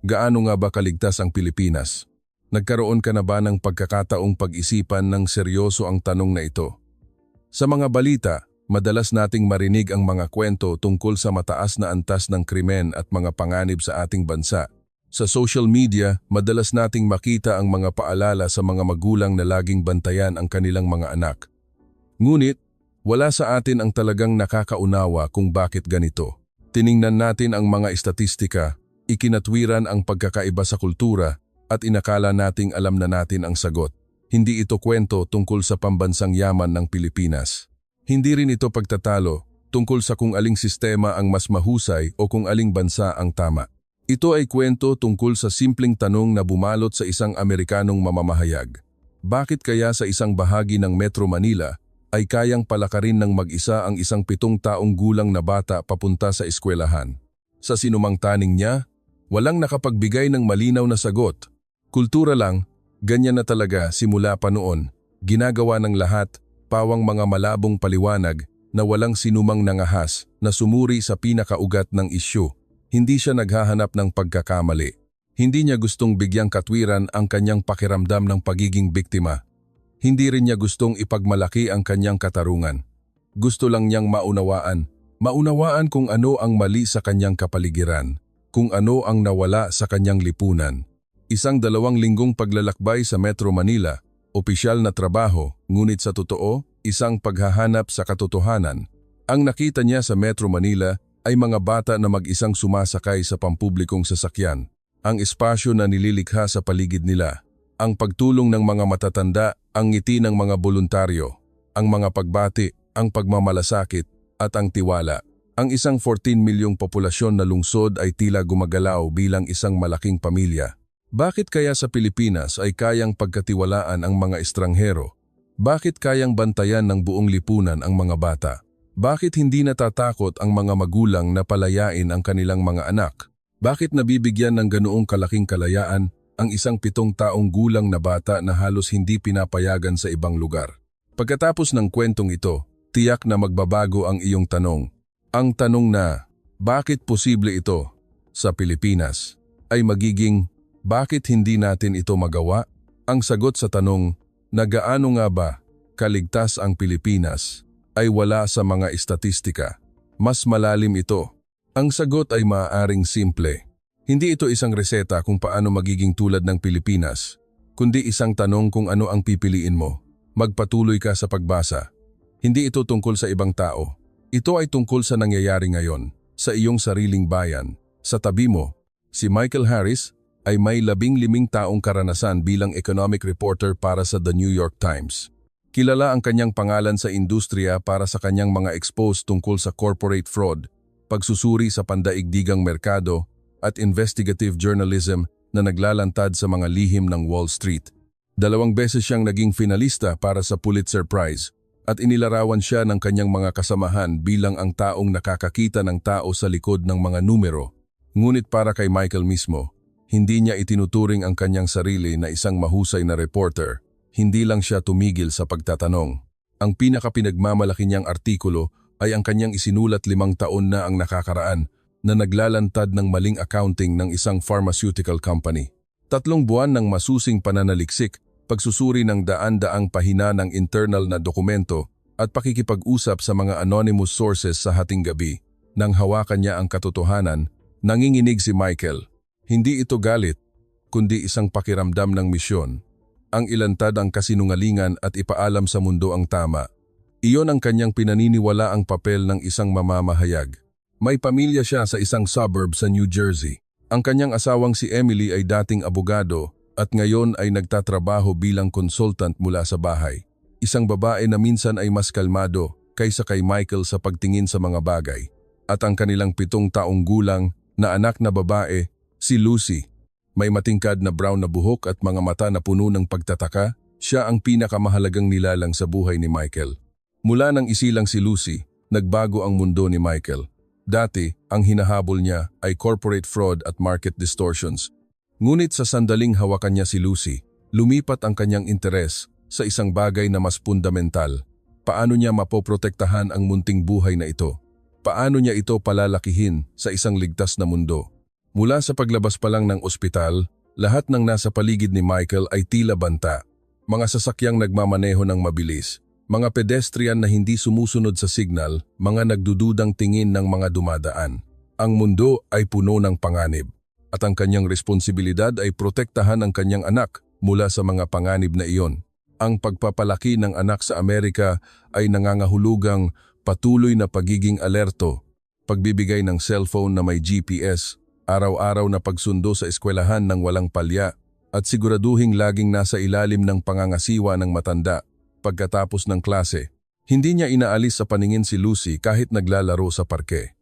Gaano nga ba kaligtas ang Pilipinas? Nagkaroon ka na ba ng pagkakataong pag-isipan ng seryoso ang tanong na ito? Sa mga balita, madalas nating marinig ang mga kwento tungkol sa mataas na antas ng krimen at mga panganib sa ating bansa. Sa social media, madalas nating makita ang mga paalala sa mga magulang na laging bantayan ang kanilang mga anak. Ngunit, wala sa atin ang talagang nakakaunawa kung bakit ganito. Tiningnan natin ang mga estatistika, ikinatwiran ang pagkakaiba sa kultura, at inakala nating alam na natin ang sagot. Hindi ito kwento tungkol sa pambansang yaman ng Pilipinas. Hindi rin ito pagtatalo tungkol sa kung aling sistema ang mas mahusay o kung aling bansa ang tama. Ito ay kwento tungkol sa simpleng tanong na bumalot sa isang Amerikanong mamamahayag. Bakit kaya sa isang bahagi ng Metro Manila ay kayang palakarin ng mag-isa ang isang 7 taong gulang na bata papunta sa eskwelahan? Sa sinumang taning niya, walang nakapagbigay ng malinaw na sagot. Kultura lang, ganyan na talaga simula pa noon. Ginagawa ng lahat, pawang mga malabong paliwanag na walang sinumang nangahas na sumuri sa pinakaugat ng isyu. Hindi siya naghahanap ng pagkakamali. Hindi niya gustong bigyang katwiran ang kanyang pakiramdam ng pagiging biktima. Hindi rin niya gustong ipagmalaki ang kanyang katarungan. Gusto lang niyang maunawaan kung ano ang mali sa kanyang kapaligiran, kung ano ang nawala sa kanyang lipunan. Isang 2 linggong paglalakbay sa Metro Manila, opisyal na trabaho, ngunit sa totoo, isang paghahanap sa katotohanan. Ang nakita niya sa Metro Manila ay mga bata na mag-isang sumasakay sa pampublikong sasakyan. Ang espasyo na nililikha sa paligid nila, ang pagtulong ng mga matatanda, ang ngiti ng mga voluntaryo, ang mga pagbati, ang pagmamalasakit, at ang tiwala. Ang isang 14 milyong populasyon na lungsod ay tila gumagalaw bilang isang malaking pamilya. Bakit kaya sa Pilipinas ay kayang pagkatiwalaan ang mga estranghero? Bakit kayang bantayan ng buong lipunan ang mga bata? Bakit hindi natatakot ang mga magulang na palayain ang kanilang mga anak? Bakit nabibigyan ng ganoong kalaking kalayaan ang isang 7 taong gulang na bata na halos hindi pinapayagan sa ibang lugar? Pagkatapos ng kwentong ito, tiyak na magbabago ang iyong tanong. Ang tanong na, bakit posible ito sa Pilipinas, ay magiging, bakit hindi natin ito magawa? Ang sagot sa tanong, na gaano nga ba kaligtas ang Pilipinas, ay wala sa mga estatistika. Mas malalim ito. Ang sagot ay maaaring simple. Hindi ito isang reseta kung paano magiging tulad ng Pilipinas, kundi isang tanong kung ano ang pipiliin mo. Magpatuloy ka sa pagbasa. Hindi ito tungkol sa ibang tao. Ito ay tungkol sa nangyayari ngayon, sa iyong sariling bayan. Sa tabi mo, si Michael Harris ay may 15 taong karanasan bilang economic reporter para sa The New York Times. Kilala ang kanyang pangalan sa industriya para sa kanyang mga expose tungkol sa corporate fraud, pagsusuri sa pandaigdigang merkado, at investigative journalism na naglalantad sa mga lihim ng Wall Street. 2 beses siyang naging finalista para sa Pulitzer Prize at inilarawan siya ng kanyang mga kasamahan bilang ang taong nakakakita ng tao sa likod ng mga numero. Ngunit para kay Michael mismo, hindi niya itinuturing ang kanyang sarili na isang mahusay na reporter. Hindi lang siya tumigil sa pagtatanong. Ang pinakapinagmamalaki niyang artikulo ay ang kanyang isinulat 5 taon na ang nakakaraan na naglalantad ng maling accounting ng isang pharmaceutical company. 3 buwan ng masusing pananaliksik, pagsusuri ng daan-daang pahina ng internal na dokumento at pakikipag-usap sa mga anonymous sources sa hating gabi. Nang hawakan niya ang katotohanan, nanginginig si Michael. Hindi ito galit, kundi isang pakiramdam ng misyon. Ang ilantad ang kasinungalingan at ipaalam sa mundo ang tama. Iyon ang kanyang pinaniniwala ang papel ng isang mamamahayag. May pamilya siya sa isang suburb sa New Jersey. Ang kanyang asawang si Emily ay dating abogado at ngayon ay nagtatrabaho bilang consultant mula sa bahay. Isang babae na minsan ay mas kalmado kaysa kay Michael sa pagtingin sa mga bagay. At ang kanilang 7 taong gulang na anak na babae, si Lucy. May matingkad na brown na buhok at mga mata na puno ng pagtataka, siya ang pinakamahalagang nilalang sa buhay ni Michael. Mula nang isilang si Lucy, nagbago ang mundo ni Michael. Dati, ang hinahabol niya ay corporate fraud at market distortions. Ngunit sa sandaling hawakan niya si Lucy, lumipat ang kanyang interes sa isang bagay na mas fundamental. Paano niya mapoprotektahan ang munting buhay na ito? Paano niya ito palalakihin sa isang ligtas na mundo? Mula sa paglabas pa lang ng ospital, lahat ng nasa paligid ni Michael ay tila banta. Mga sasakyang nagmamaneho ng mabilis, mga pedestrian na hindi sumusunod sa signal, mga nagdududang tingin ng mga dumadaan. Ang mundo ay puno ng panganib, at ang kanyang responsibilidad ay protektahan ang kanyang anak mula sa mga panganib na iyon. Ang pagpapalaki ng anak sa Amerika ay nangangahulugang patuloy na pagiging alerto, pagbibigay ng cellphone na may GPS, araw-araw na pagsundo sa eskwelahan ng walang palya, at siguraduhing laging nasa ilalim ng pangangasiwa ng matanda pagkatapos ng klase. Hindi niya inaalis sa paningin si Lucy kahit naglalaro sa parke.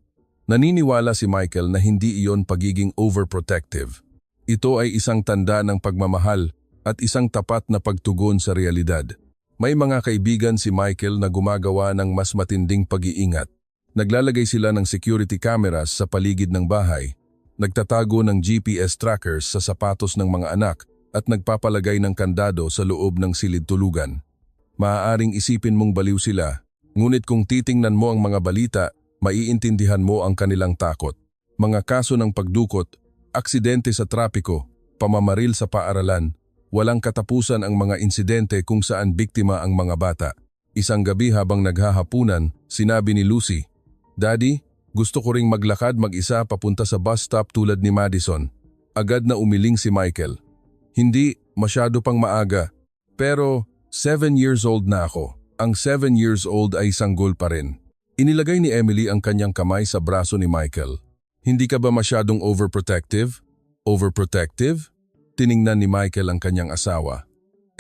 Naniniwala si Michael na hindi iyon pagiging overprotective. Ito ay isang tanda ng pagmamahal at isang tapat na pagtugon sa realidad. May mga kaibigan si Michael na gumagawa ng mas matinding pag-iingat. Naglalagay sila ng security cameras sa paligid ng bahay, nagtatago ng GPS trackers sa sapatos ng mga anak at nagpapalagay ng kandado sa loob ng silid-tulugan. Maaaring isipin mong baliw sila, ngunit kung titingnan mo ang mga balita, maiintindihan mo ang kanilang takot. Mga kaso ng pagdukot, aksidente sa trapiko, pamamaril sa paaralan, walang katapusan ang mga insidente kung saan biktima ang mga bata. Isang gabi habang naghahapunan, sinabi ni Lucy, "Daddy, gusto ko ring maglakad mag-isa papunta sa bus stop tulad ni Madison." Agad na umiling si Michael. "Hindi, masyado pang maaga. Pero 7 years old na ako." Ang 7 years old ay sanggol pa rin. Inilagay ni Emily ang kanyang kamay sa braso ni Michael. "Hindi ka ba masyadong overprotective?" "Overprotective?" Tiningnan ni Michael ang kanyang asawa.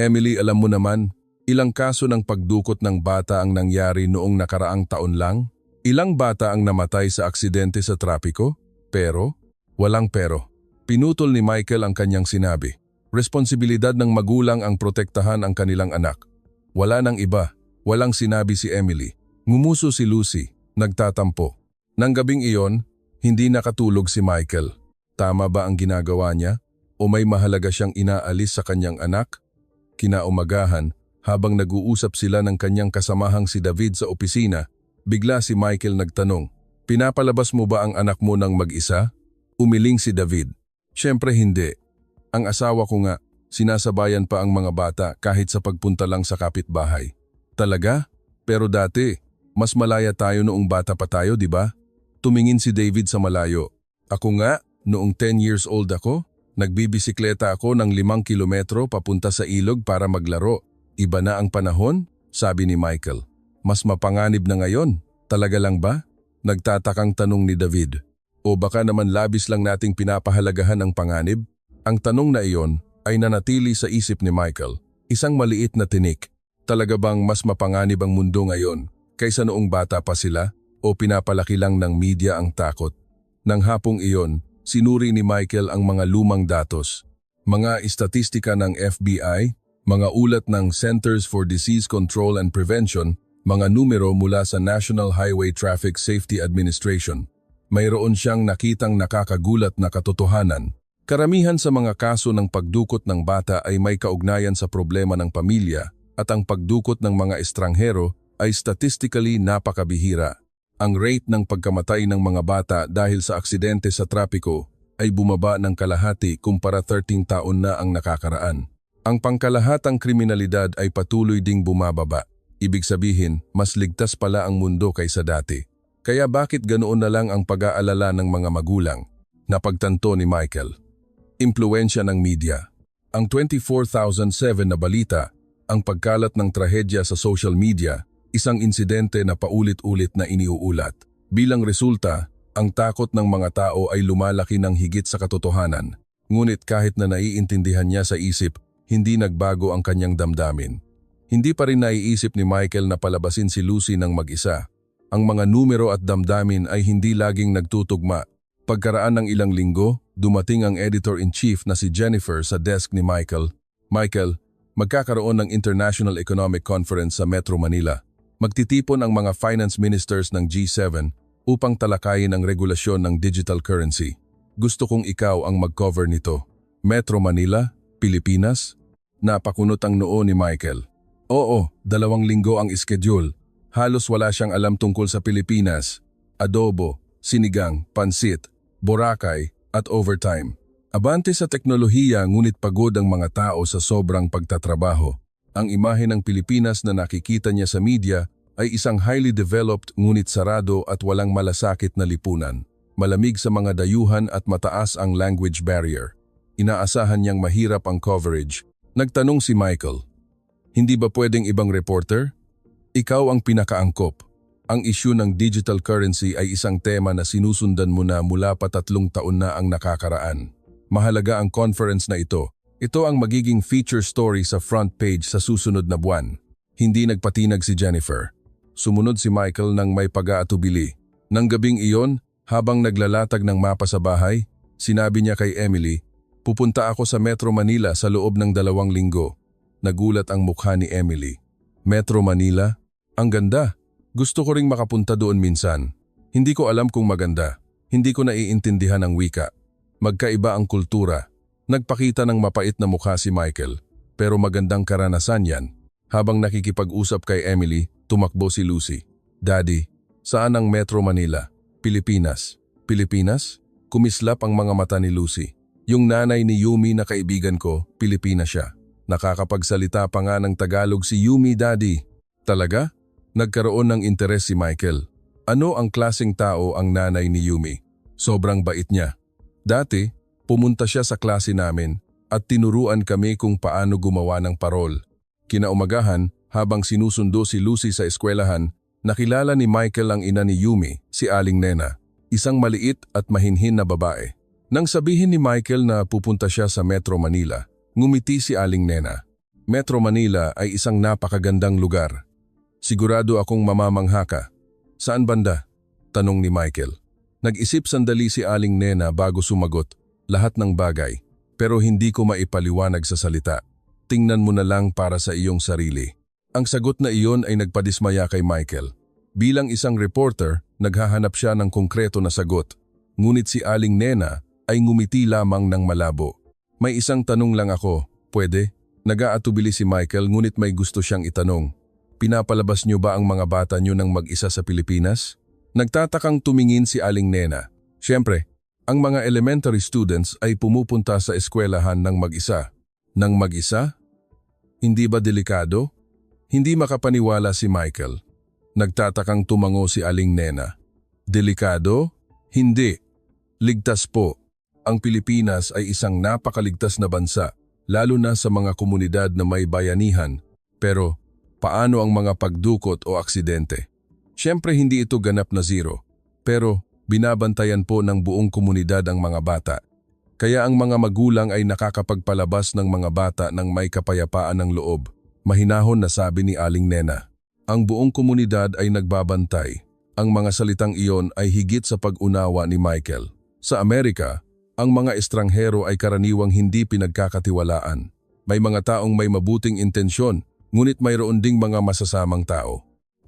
"Emily, alam mo naman, ilang kaso ng pagdukot ng bata ang nangyari noong nakaraang taon lang? Ilang bata ang namatay sa aksidente sa trapiko? Pero, walang pero." Pinutol ni Michael ang kanyang sinabi. Responsibilidad ng magulang ang protektahan ang kanilang anak. Wala nang iba, walang sinabi si Emily. Ngumuso si Lucy, nagtatampo. Nang gabing iyon, hindi nakatulog si Michael. Tama ba ang ginagawa niya? O may mahalaga siyang inaalis sa kanyang anak? Kinaumagahan, habang nag-uusap sila ng kanyang kasamahang si David sa opisina, bigla si Michael nagtanong, "Pinapalabas mo ba ang anak mo ng mag-isa?" Umiling si David. "Siyempre hindi. Ang asawa ko nga, sinasabayan pa ang mga bata kahit sa pagpunta lang sa kapitbahay." "Talaga? Pero dati, mas malaya tayo noong bata pa tayo, di ba?" Tumingin si David sa malayo. "Ako nga, noong 10 years old ako, nagbibisikleta ako ng 5 kilometro papunta sa ilog para maglaro. Iba na ang panahon?" sabi ni Michael. "Mas mapanganib na ngayon. Talaga lang ba?" Nagtatakang tanong ni David. "O baka naman labis lang nating pinapahalagahan ang panganib?" Ang tanong na iyon ay nanatili sa isip ni Michael. Isang maliit na tinik. Talaga bang mas mapanganib ang mundo ngayon kaysa noong bata pa sila o pinapalaki lang ng media ang takot? Nang hapong iyon, sinuri ni Michael ang mga lumang datos. Mga istatistika ng FBI, mga ulat ng Centers for Disease Control and Prevention, mga numero mula sa National Highway Traffic Safety Administration. Mayroon siyang nakitang nakakagulat na katotohanan. Karamihan sa mga kaso ng pagdukot ng bata ay may kaugnayan sa problema ng pamilya at ang pagdukot ng mga estranghero ay statistically napakabihira. Ang rate ng pagkamatay ng mga bata dahil sa aksidente sa trapiko ay bumaba ng kalahati kumpara 13 taon na ang nakakaraan. Ang pangkalahatang kriminalidad ay patuloy ding bumababa. Ibig sabihin, mas ligtas pala ang mundo kaysa dati. Kaya bakit ganoon na lang ang pag-aalala ng mga magulang? Napagtanto ni Michael. Impluwensya ng media. Ang 24,007 na balita, ang pagkalat ng trahedya sa social media, isang insidente na paulit-ulit na iniuulat. Bilang resulta, ang takot ng mga tao ay lumalaki ng higit sa katotohanan. Ngunit kahit na naiintindihan niya sa isip, hindi nagbago ang kanyang damdamin. Hindi pa rin naiisip ni Michael na palabasin si Lucy ng mag-isa. Ang mga numero at damdamin ay hindi laging nagtutugma. Pagkaraan ng ilang linggo, dumating ang editor-in-chief na si Jennifer sa desk ni Michael. "Michael, magkakaroon ng International Economic Conference sa Metro Manila. Magtitipon ang mga finance ministers ng G7 upang talakayin ang regulasyon ng digital currency. Gusto kong ikaw ang mag-cover nito." Metro Manila, Pilipinas? Napakunot ang noo ni Michael. Oo, 2 linggo ang schedule. Halos wala siyang alam tungkol sa Pilipinas. Adobo, sinigang, pansit, Boracay, at overtime. Abante sa teknolohiya ngunit pagod ang mga tao sa sobrang pagtatrabaho. Ang imahe ng Pilipinas na nakikita niya sa media ay isang highly developed ngunit sarado at walang malasakit na lipunan. Malamig sa mga dayuhan at mataas ang language barrier. Inaasahan niyang mahirap ang coverage. Nagtanong si Michael, "Hindi ba pwedeng ibang reporter?" Ikaw ang pinakaangkop. Ang issue ng digital currency ay isang tema na sinusundan mo na mula pa 3 taon na ang nakakaraan. Mahalaga ang conference na ito. Ito ang magiging feature story sa front page sa susunod na buwan. Hindi nagpatinag si Jennifer. Sumunod si Michael nang may pag-aatubili. Nang gabing iyon, habang naglalatag ng mapa sa bahay, sinabi niya kay Emily, "Pupunta ako sa Metro Manila sa loob ng 2 linggo." Nagulat ang mukha ni Emily. Metro Manila? Ang ganda. Gusto ko ring makapunta doon minsan. Hindi ko alam kung maganda. Hindi ko naiintindihan ang wika. Magkaiba ang kultura. Nagpakita ng mapait na mukha si Michael, pero magandang karanasan yan. Habang nakikipag-usap kay Emily, tumakbo si Lucy. "Daddy, saan ang Metro Manila?" "Pilipinas." "Pilipinas?" Kumislap ang mga mata ni Lucy. Yung nanay ni Yumi na kaibigan ko, Pilipina siya. Nakakapagsalita pa nga ng Tagalog si Yumi, Daddy. Talaga? Nagkaroon ng interes si Michael. Ano ang klaseng tao ang nanay ni Yumi? Sobrang bait niya. Dati, pumunta siya sa klase namin at tinuruan kami kung paano gumawa ng parol. Kinaumagahan, habang sinusundo si Lucy sa eskwelahan, nakilala ni Michael ang ina ni Yumi, si Aling Nena, isang maliit at mahinhin na babae. Nang sabihin ni Michael na pupunta siya sa Metro Manila, ngumiti si Aling Nena. Metro Manila ay isang napakagandang lugar. Sigurado akong mamamangha ka. Saan banda? Tanong ni Michael. Nag-isip sandali si Aling Nena bago sumagot, "Lahat ng bagay, pero hindi ko maipaliwanag sa salita. Tingnan mo na lang para sa iyong sarili." Ang sagot na iyon ay nagpadismaya kay Michael. Bilang isang reporter, naghahanap siya ng konkreto na sagot. Ngunit si Aling Nena ay ngumiti lamang ng malabo. "May isang tanong lang ako, pwede?" Nag-aatubili si Michael ngunit may gusto siyang itanong. "Pinapalabas niyo ba ang mga bata niyo ng mag-isa sa Pilipinas?" Nagtatakang tumingin si Aling Nena. Siyempre, ang mga elementary students ay pumupunta sa eskwelahan ng mag-isa. Nang mag-isa? Hindi ba delikado? Hindi makapaniwala si Michael. Nagtatakang tumango si Aling Nena. Delikado? Hindi. Ligtas po. Ang Pilipinas ay isang napakaligtas na bansa, lalo na sa mga komunidad na may bayanihan. Pero, paano ang mga pagdukot o aksidente? Siyempre hindi ito ganap na zero, pero binabantayan po ng buong komunidad ang mga bata. Kaya ang mga magulang ay nakakapagpalabas ng mga bata ng may kapayapaan ng loob. Mahinahon na sabi ni Aling Nena. Ang buong komunidad ay nagbabantay. Ang mga salitang iyon ay higit sa pag-unawa ni Michael. Sa Amerika, ang mga estranghero ay karaniwang hindi pinagkakatiwalaan. May mga taong may mabuting intensyon, ngunit mayroon ding mga masasamang tao.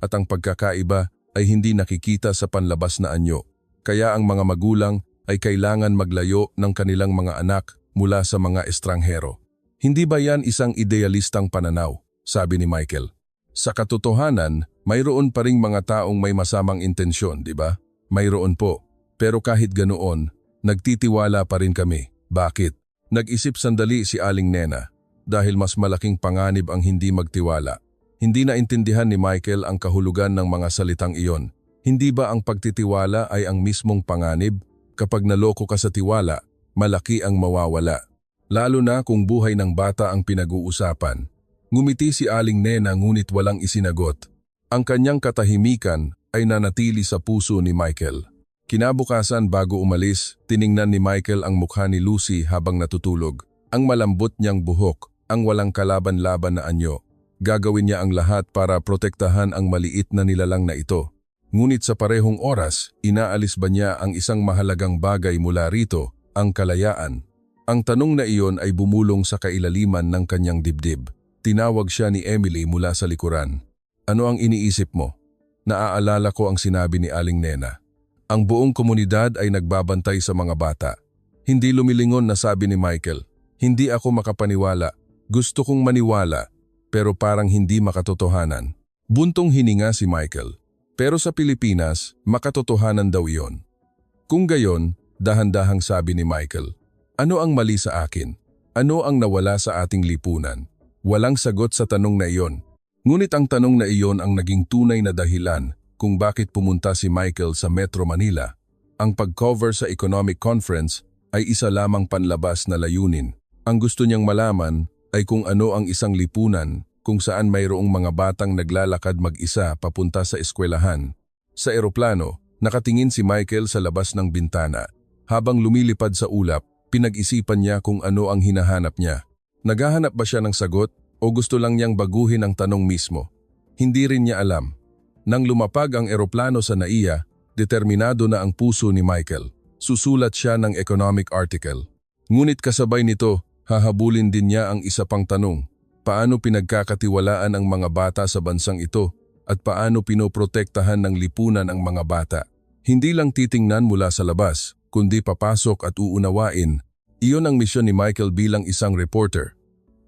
At ang pagkakaiba ay hindi nakikita sa panlabas na anyo. Kaya ang mga magulang ay kailangan maglayo ng kanilang mga anak mula sa mga estranghero. Hindi ba yan isang idealistang pananaw? Sabi ni Michael. Sa katotohanan, mayroon pa ring mga taong may masamang intensyon, di ba? Mayroon po. Pero kahit ganoon, nagtitiwala pa rin kami. Bakit? Nag-isip sandali si Aling Nena. Dahil mas malaking panganib ang hindi magtiwala. Hindi naintindihan ni Michael ang kahulugan ng mga salitang iyon. Hindi ba ang pagtitiwala ay ang mismong panganib? Kapag naloko ka sa tiwala, malaki ang mawawala. Lalo na kung buhay ng bata ang pinag-uusapan. Ngumiti si Aling Nena ngunit walang isinagot. Ang kanyang katahimikan ay nanatili sa puso ni Michael. Kinabukasan bago umalis, tiningnan ni Michael ang mukha ni Lucy habang natutulog. Ang malambot niyang buhok, ang walang kalaban-laban na anyo. Gagawin niya ang lahat para protektahan ang maliit na nilalang na ito. Ngunit sa parehong oras, inaalis ba niya ang isang mahalagang bagay mula rito, ang kalayaan? Ang tanong na iyon ay bumulong sa kailaliman ng kanyang dibdib. Tinawag siya ni Emily mula sa likuran. Ano ang iniisip mo? Naaalala ko ang sinabi ni Aling Nena. Ang buong komunidad ay nagbabantay sa mga bata. Hindi lumilingon na sabi ni Michael. Hindi ako makapaniwala. Gusto kong maniwala. Pero parang hindi makatotohanan. Buntong hininga si Michael. Pero sa Pilipinas, makatotohanan daw iyon. Kung gayon, Dahan-dahang sabi ni Michael. Ano ang mali sa akin? Ano ang nawala sa ating lipunan? Walang sagot sa tanong na iyon. Ngunit ang tanong na iyon ang naging tunay na dahilan kung bakit pumunta si Michael sa Metro Manila. Ang pag-cover sa economic conference ay isa lamang panlabas na layunin. Ang gusto niyang malaman ay kung ano ang isang lipunan kung saan mayroong mga batang naglalakad mag-isa papunta sa eskwelahan. Sa eroplano, nakatingin si Michael sa labas ng bintana. Habang lumilipad sa ulap, pinag-isipan niya kung ano ang hinahanap niya. Naghahanap ba siya ng sagot o gusto lang niyang baguhin ang tanong mismo? Hindi rin niya alam. Nang lumapag ang eroplano sa NAIA, determinado na ang puso ni Michael. Susulat siya ng economic article. Ngunit kasabay nito, hahabulin din niya ang isa pang tanong. Paano pinagkakatiwalaan ang mga bata sa bansang ito at paano pinoprotektahan ng lipunan ang mga bata? Hindi lang titingnan mula sa labas, kundi papasok at uunawain. Iyon ang misyon ni Michael bilang isang reporter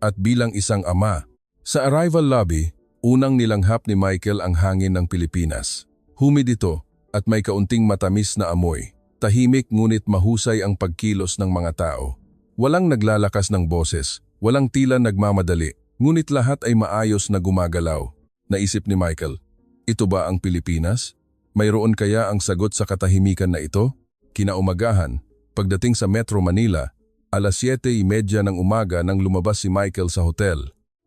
at bilang isang ama. Sa arrival lobby, unang nilanghap ni Michael ang hangin ng Pilipinas. Humid ito at may kaunting matamis na amoy. Tahimik ngunit mahusay ang pagkilos ng mga tao. Walang naglalakas ng boses, walang tila nagmamadali, ngunit lahat ay maayos na gumagalaw. Naisip ni Michael, ito ba ang Pilipinas? Mayroon kaya ang sagot sa katahimikan na ito? Kinaumagahan, pagdating sa Metro Manila, alas 7:30 ng umaga nang lumabas si Michael sa hotel.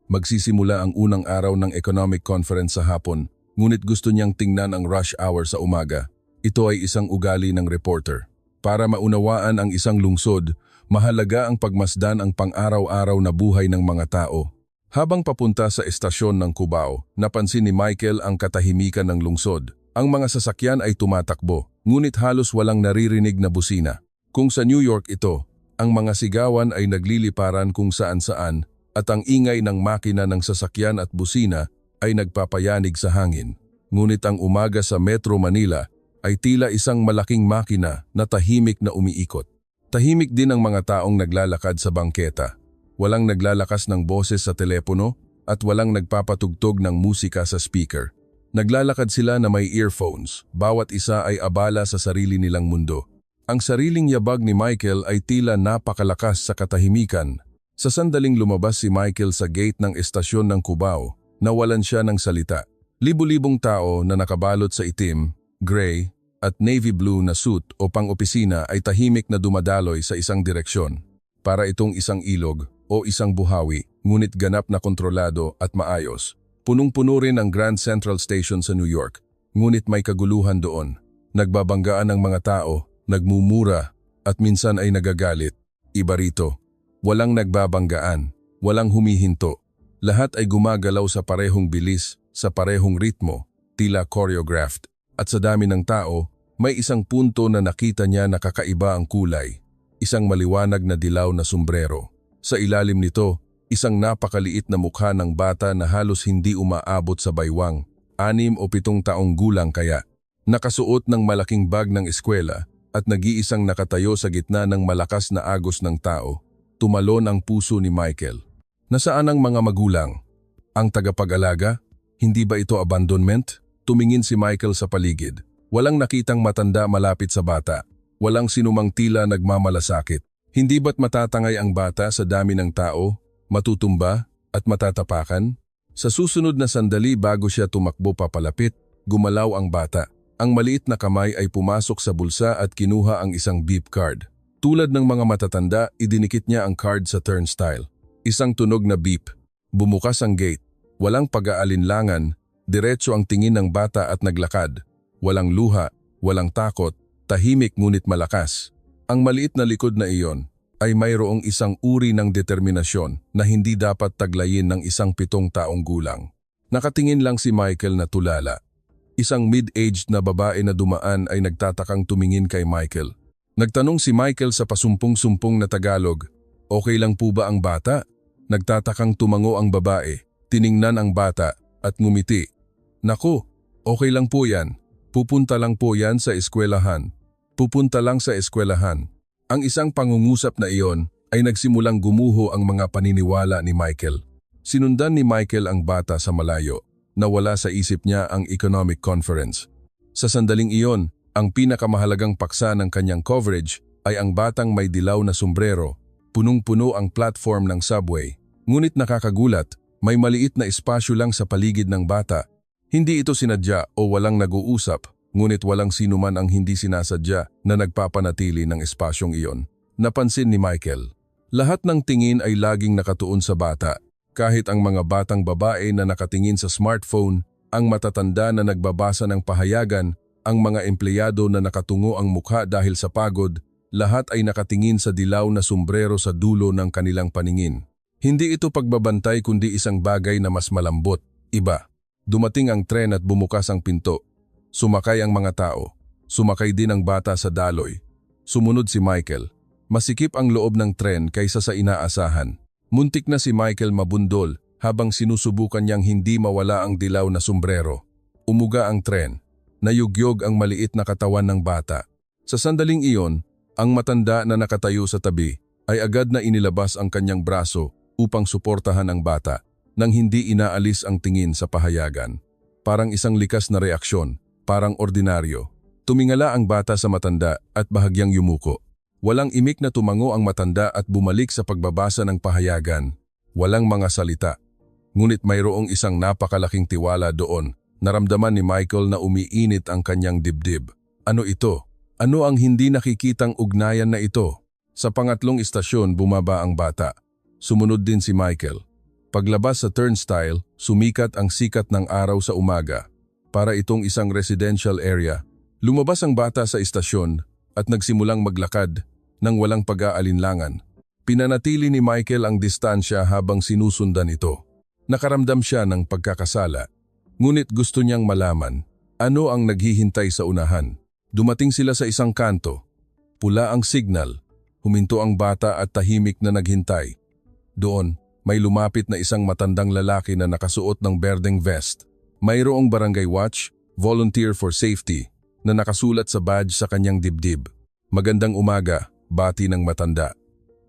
Magsisimula ang unang araw ng economic conference sa hapon, ngunit gusto niyang tingnan ang rush hour sa umaga. Ito ay isang ugali ng reporter. Para maunawaan ang isang lungsod, mahalaga ang pagmasdan ang pang-araw-araw na buhay ng mga tao. Habang papunta sa estasyon ng Cubao, napansin ni Michael ang katahimikan ng lungsod. Ang mga sasakyan ay tumatakbo, ngunit halos walang naririnig na busina. Kung sa New York ito, ang mga sigawan ay nagliliparan kung saan-saan at ang ingay ng makina ng sasakyan at busina ay nagpapayanig sa hangin. Ngunit ang umaga sa Metro Manila ay tila isang malaking makina na tahimik na umiikot. Tahimik din ang mga taong naglalakad sa bangketa. Walang naglalakas ng boses sa telepono at walang nagpapatugtog ng musika sa speaker. Naglalakad sila na may earphones, bawat isa ay abala sa sarili nilang mundo. Ang sariling yabag ni Michael ay tila napakalakas sa katahimikan. Sa sandaling lumabas si Michael sa gate ng estasyon ng Cubao, nawalan siya ng salita. Libu-libong tao na nakabalot sa itim, gray, at navy blue na suit o pang-opisina ay tahimik na dumadaloy sa isang direksyon. Para itong isang ilog o isang buhawi, ngunit ganap na kontrolado at maayos. Punong-puno rin ang Grand Central Station sa New York, ngunit may kaguluhan doon. Nagbabanggaan ang mga tao, nagmumura, at minsan ay nagagalit. Iba rito, walang nagbabanggaan, walang humihinto. Lahat ay gumagalaw sa parehong bilis, sa parehong ritmo, tila choreographed. At sa dami ng tao, may isang punto na nakita niya na kakaiba ang kulay. Isang maliwanag na dilaw na sombrero. Sa ilalim nito, isang napakaliit na mukha ng bata na halos hindi umaabot sa baywang, 6 o 7 taong gulang kaya. Nakasuot ng malaking bag ng eskwela at nag-iisang nakatayo sa gitna ng malakas na agos ng tao. Tumalon ang puso ni Michael. Nasaan ang mga magulang? Ang tagapag-alaga? Hindi ba ito abandonment? Tumingin si Michael sa paligid. Walang nakitang matanda malapit sa bata. Walang sinumang tila nagmamalasakit. Hindi ba't matatangay ang bata sa dami ng tao? Matutumba at matatapakan? Sa susunod na sandali bago siya tumakbo papalapit, gumalaw ang bata. Ang maliit na kamay ay pumasok sa bulsa at kinuha ang isang beep card. Tulad ng mga matatanda, idinikit niya ang card sa turnstile. Isang tunog na beep. Bumukas ang gate. Walang pag-aalinlangan, diretso ang tingin ng bata at naglakad. Walang luha, walang takot, tahimik ngunit malakas. Ang maliit na likod na iyon ay mayroong isang uri ng determinasyon na hindi dapat taglayin ng isang 7 taong gulang. Nakatingin lang si Michael na tulala. Isang mid-aged na babae na dumaan ay nagtatakang tumingin kay Michael. Nagtanong si Michael sa pasumpong-sumpong na Tagalog, "Okay lang po ba ang bata?" Nagtatakang tumango ang babae, tiningnan ang bata at ngumiti. "Naku, okay lang po yan. Pupunta lang po yan sa eskwelahan. Pupunta lang sa eskwelahan." Ang isang pangungusap na iyon ay nagsimulang gumuho ang mga paniniwala ni Michael. Sinundan ni Michael ang bata sa malayo. Nawala sa isip niya ang economic conference. Sa sandaling iyon, ang pinakamahalagang paksa ng kanyang coverage ay ang batang may dilaw na sombrero. Punong-puno ang platform ng subway. Ngunit nakakagulat, may maliit na espasyo lang sa paligid ng bata. Hindi ito sinadya o walang nag-uusap, ngunit walang sinuman ang hindi sinasadya na nagpapanatili ng espasyong iyon. Napansin ni Michael. Lahat ng tingin ay laging nakatuon sa bata. Kahit ang mga batang babae na nakatingin sa smartphone, ang matatanda na nagbabasa ng pahayagan, ang mga empleyado na nakatungo ang mukha dahil sa pagod, lahat ay nakatingin sa dilaw na sombrero sa dulo ng kanilang paningin. Hindi ito pagbabantay kundi isang bagay na mas malambot, iba. Dumating ang tren at bumukas ang pinto. Sumakay ang mga tao. Sumakay din ang bata sa daloy. Sumunod si Michael. Masikip ang loob ng tren kaysa sa inaasahan. Muntik na si Michael mabundol habang sinusubukan niyang hindi mawala ang dilaw na sombrero. Umuga ang tren. Nayugyog ang maliit na katawan ng bata. Sa sandaling iyon, ang matanda na nakatayo sa tabi ay agad na inilabas ang kanyang braso upang suportahan ang bata nang hindi inaalis ang tingin sa pahayagan. Parang isang likas na reaksyon, parang ordinaryo. Tumingala ang bata sa matanda at bahagyang yumuko. Walang imik na tumango ang matanda at bumalik sa pagbabasa ng pahayagan. Walang mga salita. Ngunit mayroong isang napakalaking tiwala doon. Naramdaman ni Michael na umiinit ang kanyang dibdib. Ano ito? Ano ang hindi nakikitang ugnayan na ito? Sa pangatlong istasyon bumaba ang bata. Sumunod din si Michael. Paglabas sa turnstile, sumikat ang sikat ng araw sa umaga. Para itong isang residential area. Lumabas ang bata sa istasyon at nagsimulang maglakad nang walang pag-aalinlangan. Pinanatili ni Michael ang distansya habang sinusundan ito. Nakaramdam siya ng pagkakasala. Ngunit gusto niyang malaman, ano ang naghihintay sa unahan. Dumating sila sa isang kanto. Pula ang signal. Huminto ang bata at tahimik na naghintay. Doon, may lumapit na isang matandang lalaki na nakasuot ng berdeng vest. Mayroong barangay watch, volunteer for safety, na nakasulat sa badge sa kanyang dibdib. Magandang umaga, bati ng matanda.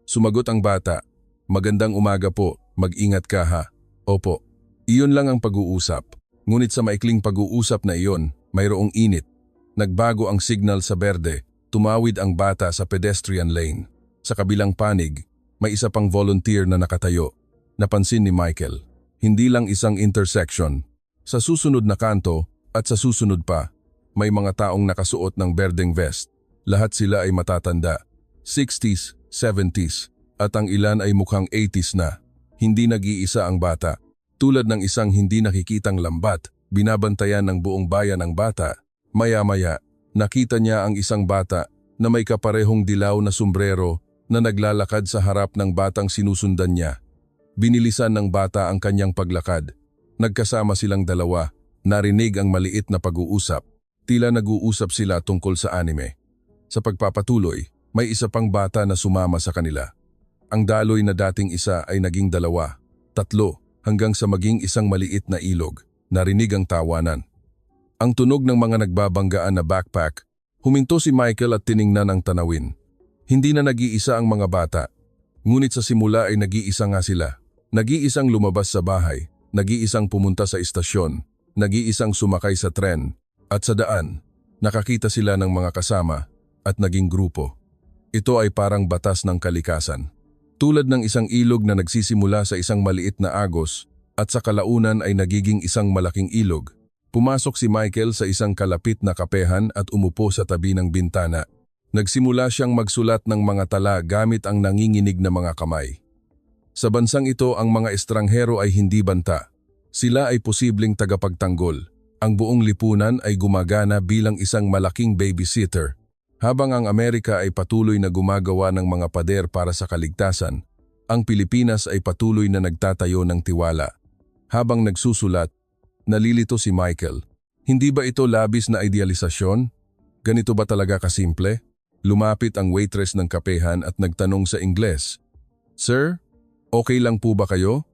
Sumagot ang bata, magandang umaga po, mag-ingat ka ha. Opo, iyon lang ang pag-uusap. Ngunit sa maikling pag-uusap na iyon, mayroong init. Nagbago ang signal sa berde, tumawid ang bata sa pedestrian lane. Sa kabilang panig, may isa pang volunteer na nakatayo. Napansin ni Michael, hindi lang isang intersection. Sa susunod na kanto at sa susunod pa, may mga taong nakasuot ng berdeng vest. Lahat sila ay matatanda, 60s, 70s, at ang ilan ay mukhang 80s na. Hindi nag-iisa ang bata. Tulad ng isang hindi nakikitang lambat, binabantayan ng buong bayan ang bata. Maya-maya, nakita niya ang isang bata na may kaparehong dilaw na sombrero na naglalakad sa harap ng batang sinusundan niya. Binilisan ng bata ang kanyang paglakad. Nagkasama silang dalawa, narinig ang maliit na pag-uusap. Tila nag-uusap sila tungkol sa anime. Sa pagpapatuloy, may isa pang bata na sumama sa kanila. Ang daloy na dating isa ay naging dalawa, tatlo, hanggang sa maging isang maliit na ilog. Narinig ang tawanan. Ang tunog ng mga nagbabanggaan na backpack, huminto si Michael at tiningnan ang tanawin. Hindi na nag-iisa ang mga bata. Ngunit sa simula ay nag-iisa nga sila. Nag-iisang lumabas sa bahay, nag-iisang pumunta sa istasyon, nag-iisang sumakay sa tren, at sa daan, nakakita sila ng mga kasama at naging grupo. Ito ay parang batas ng kalikasan. Tulad ng isang ilog na nagsisimula sa isang maliit na agos at sa kalaunan ay nagiging isang malaking ilog. Pumasok si Michael sa isang kalapit na kapehan at umupo sa tabi ng bintana. Nagsimula siyang magsulat ng mga tala gamit ang nanginginig na mga kamay. Sa bansang ito, ang mga estranghero ay hindi banta. Sila ay posibleng tagapagtanggol. Ang buong lipunan ay gumagana bilang isang malaking babysitter. Habang ang Amerika ay patuloy na gumagawa ng mga pader para sa kaligtasan, ang Pilipinas ay patuloy na nagtatayo ng tiwala. Habang nagsusulat, nalilito si Michael. Hindi ba ito labis na idealisasyon? Ganito ba talaga kasimple? Lumapit ang waitress ng kapehan at nagtanong sa Ingles, "Sir, okay lang po ba kayo?"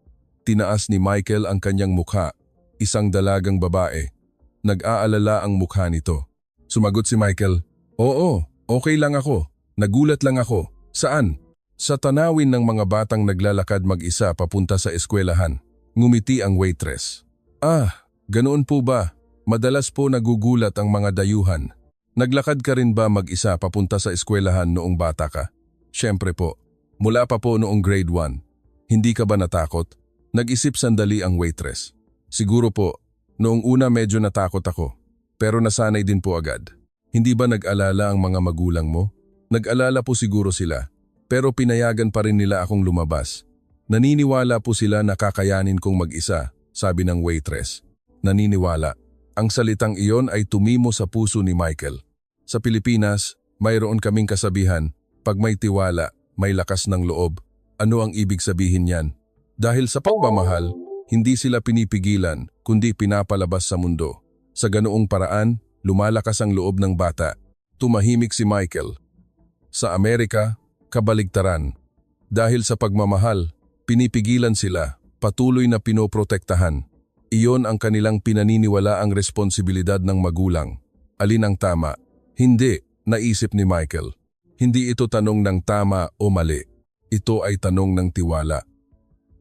Tinaas ni Michael ang kanyang mukha, isang dalagang babae. Nag-aalala ang mukha nito. Sumagot si Michael, "Oo, okay lang ako. Nagulat lang ako. Saan?" Sa tanawin ng mga batang naglalakad mag-isa papunta sa eskwelahan. Ngumiti ang waitress. "Ah, ganoon po ba? Madalas po nagugulat ang mga dayuhan." Naglakad ka rin ba mag-isa papunta sa eskwelahan noong bata ka? Siyempre po. Mula pa po noong grade 1. Hindi ka ba natakot? Nag-isip sandali ang waitress. Siguro po, noong una medyo natakot ako. Pero nasanay din po agad. Hindi ba nag-alala ang mga magulang mo? Nag-alala po siguro sila. Pero pinayagan pa rin nila akong lumabas. Naniniwala po sila na kakayanin kong mag-isa, sabi ng waitress. Naniniwala. Ang salitang iyon ay tumimo sa puso ni Michael. Sa Pilipinas, mayroon kaming kasabihan, pag may tiwala, may lakas ng loob. Ano ang ibig sabihin niyan? Dahil sa pagmamahal, hindi sila pinipigilan, kundi pinapalabas sa mundo. Sa ganoong paraan, lumalakas ang loob ng bata. Tumahimik si Michael. Sa Amerika, kabaligtaran. Dahil sa pagmamahal, pinipigilan sila, patuloy na pinoprotektahan. Iyon ang kanilang pinaniniwala ang responsibilidad ng magulang. Alin ang tama? Hindi, naisip ni Michael. Hindi ito tanong ng tama o mali. Ito ay tanong ng tiwala.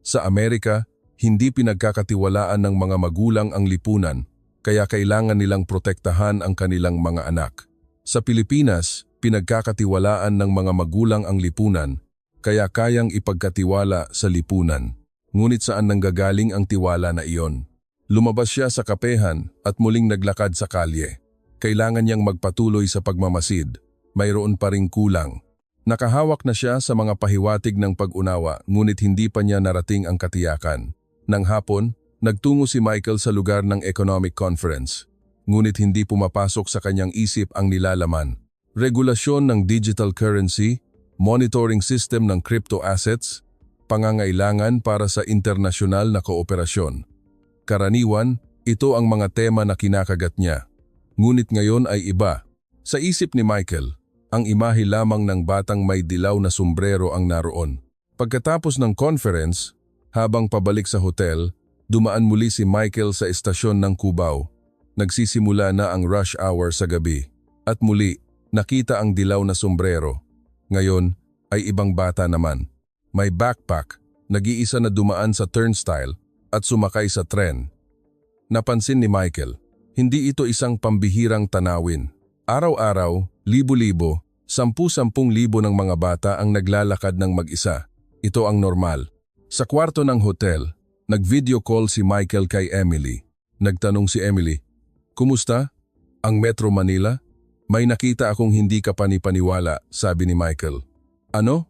Sa Amerika, hindi pinagkakatiwalaan ng mga magulang ang lipunan, kaya kailangan nilang protektahan ang kanilang mga anak. Sa Pilipinas, pinagkakatiwalaan ng mga magulang ang lipunan, kaya kayang ipagkatiwala sa lipunan. Ngunit saan nanggagaling ang tiwala na iyon? Lumabas siya sa kapehan at muling naglakad sa kalye. Kailangan niyang magpatuloy sa pagmamasid. Mayroon pa ring kulang. Nakahawak na siya sa mga pahiwatig ng pag-unawa, ngunit hindi pa niya narating ang katiyakan. Nang hapon, nagtungo si Michael sa lugar ng economic conference. Ngunit hindi pumapasok sa kanyang isip ang nilalaman. Regulasyon ng digital currency, monitoring system ng crypto assets, pangangailangan para sa internasyonal na kooperasyon. Karaniwan, ito ang mga tema na kinakagat niya. Ngunit ngayon ay iba. Sa isip ni Michael, ang imahe lamang ng batang may dilaw na sombrero ang naroon. Pagkatapos ng conference, habang pabalik sa hotel, dumaan muli si Michael sa estasyon ng Cubao. Nagsisimula na ang rush hour sa gabi. At muli, nakita ang dilaw na sombrero. Ngayon, ay ibang bata naman. May backpack, nag-iisa na dumaan sa turnstile at sumakay sa tren. Napansin ni Michael, hindi ito isang pambihirang tanawin. Araw-araw, libo-libo, 10,000 ng mga bata ang naglalakad ng mag-isa. Ito ang normal. Sa kwarto ng hotel, nag-video call si Michael kay Emily. Nagtanong si Emily, "Kumusta? Ang Metro Manila? May nakita akong hindi ka panipaniwala," sabi ni Michael. "Ano?"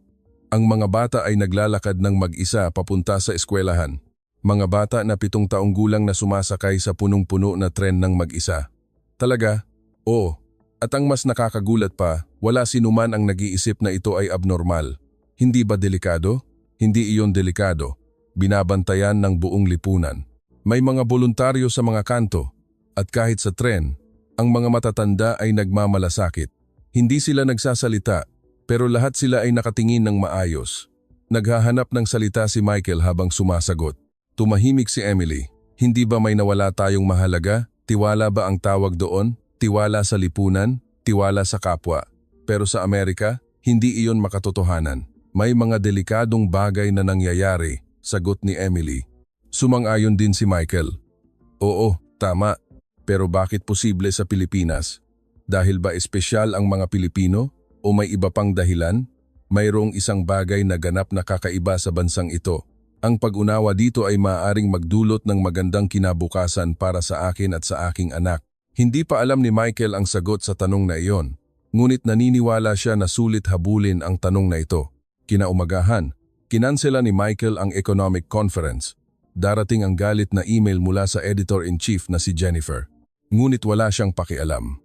Ang mga bata ay naglalakad ng mag-isa papunta sa eskwelahan. Mga bata na 7 taong gulang na sumasakay sa punong-puno na tren ng mag-isa. Talaga? Oo. At ang mas nakakagulat pa, wala sinuman ang nag-iisip na ito ay abnormal. Hindi ba delikado? Hindi iyon delikado. Binabantayan ng buong lipunan. May mga voluntaryo sa mga kanto. At kahit sa tren, ang mga matatanda ay nagmamalasakit. Hindi sila nagsasalita, pero lahat sila ay nakatingin ng maayos. Naghahanap ng salita si Michael habang sumasagot. Tumahimik si Emily. Hindi ba may nawala tayong mahalaga? Tiwala ba ang tawag doon? Tiwala sa lipunan? Tiwala sa kapwa? Pero sa Amerika, hindi iyon makatotohanan. May mga delikadong bagay na nangyayari, sagot ni Emily. Sumang-ayon din si Michael. Oo, tama. Pero bakit posible sa Pilipinas? Dahil ba espesyal ang mga Pilipino? O may iba pang dahilan? Mayroong isang bagay na ganap na kakaiba sa bansang ito. Ang pag-unawa dito ay maaaring magdulot ng magandang kinabukasan para sa akin at sa aking anak. Hindi pa alam ni Michael ang sagot sa tanong na iyon. Ngunit naniniwala siya na sulit habulin ang tanong na ito. Kinaumagahan, kinansela ni Michael ang economic conference. Darating ang galit na email mula sa editor-in-chief na si Jennifer. Ngunit wala siyang pakialam.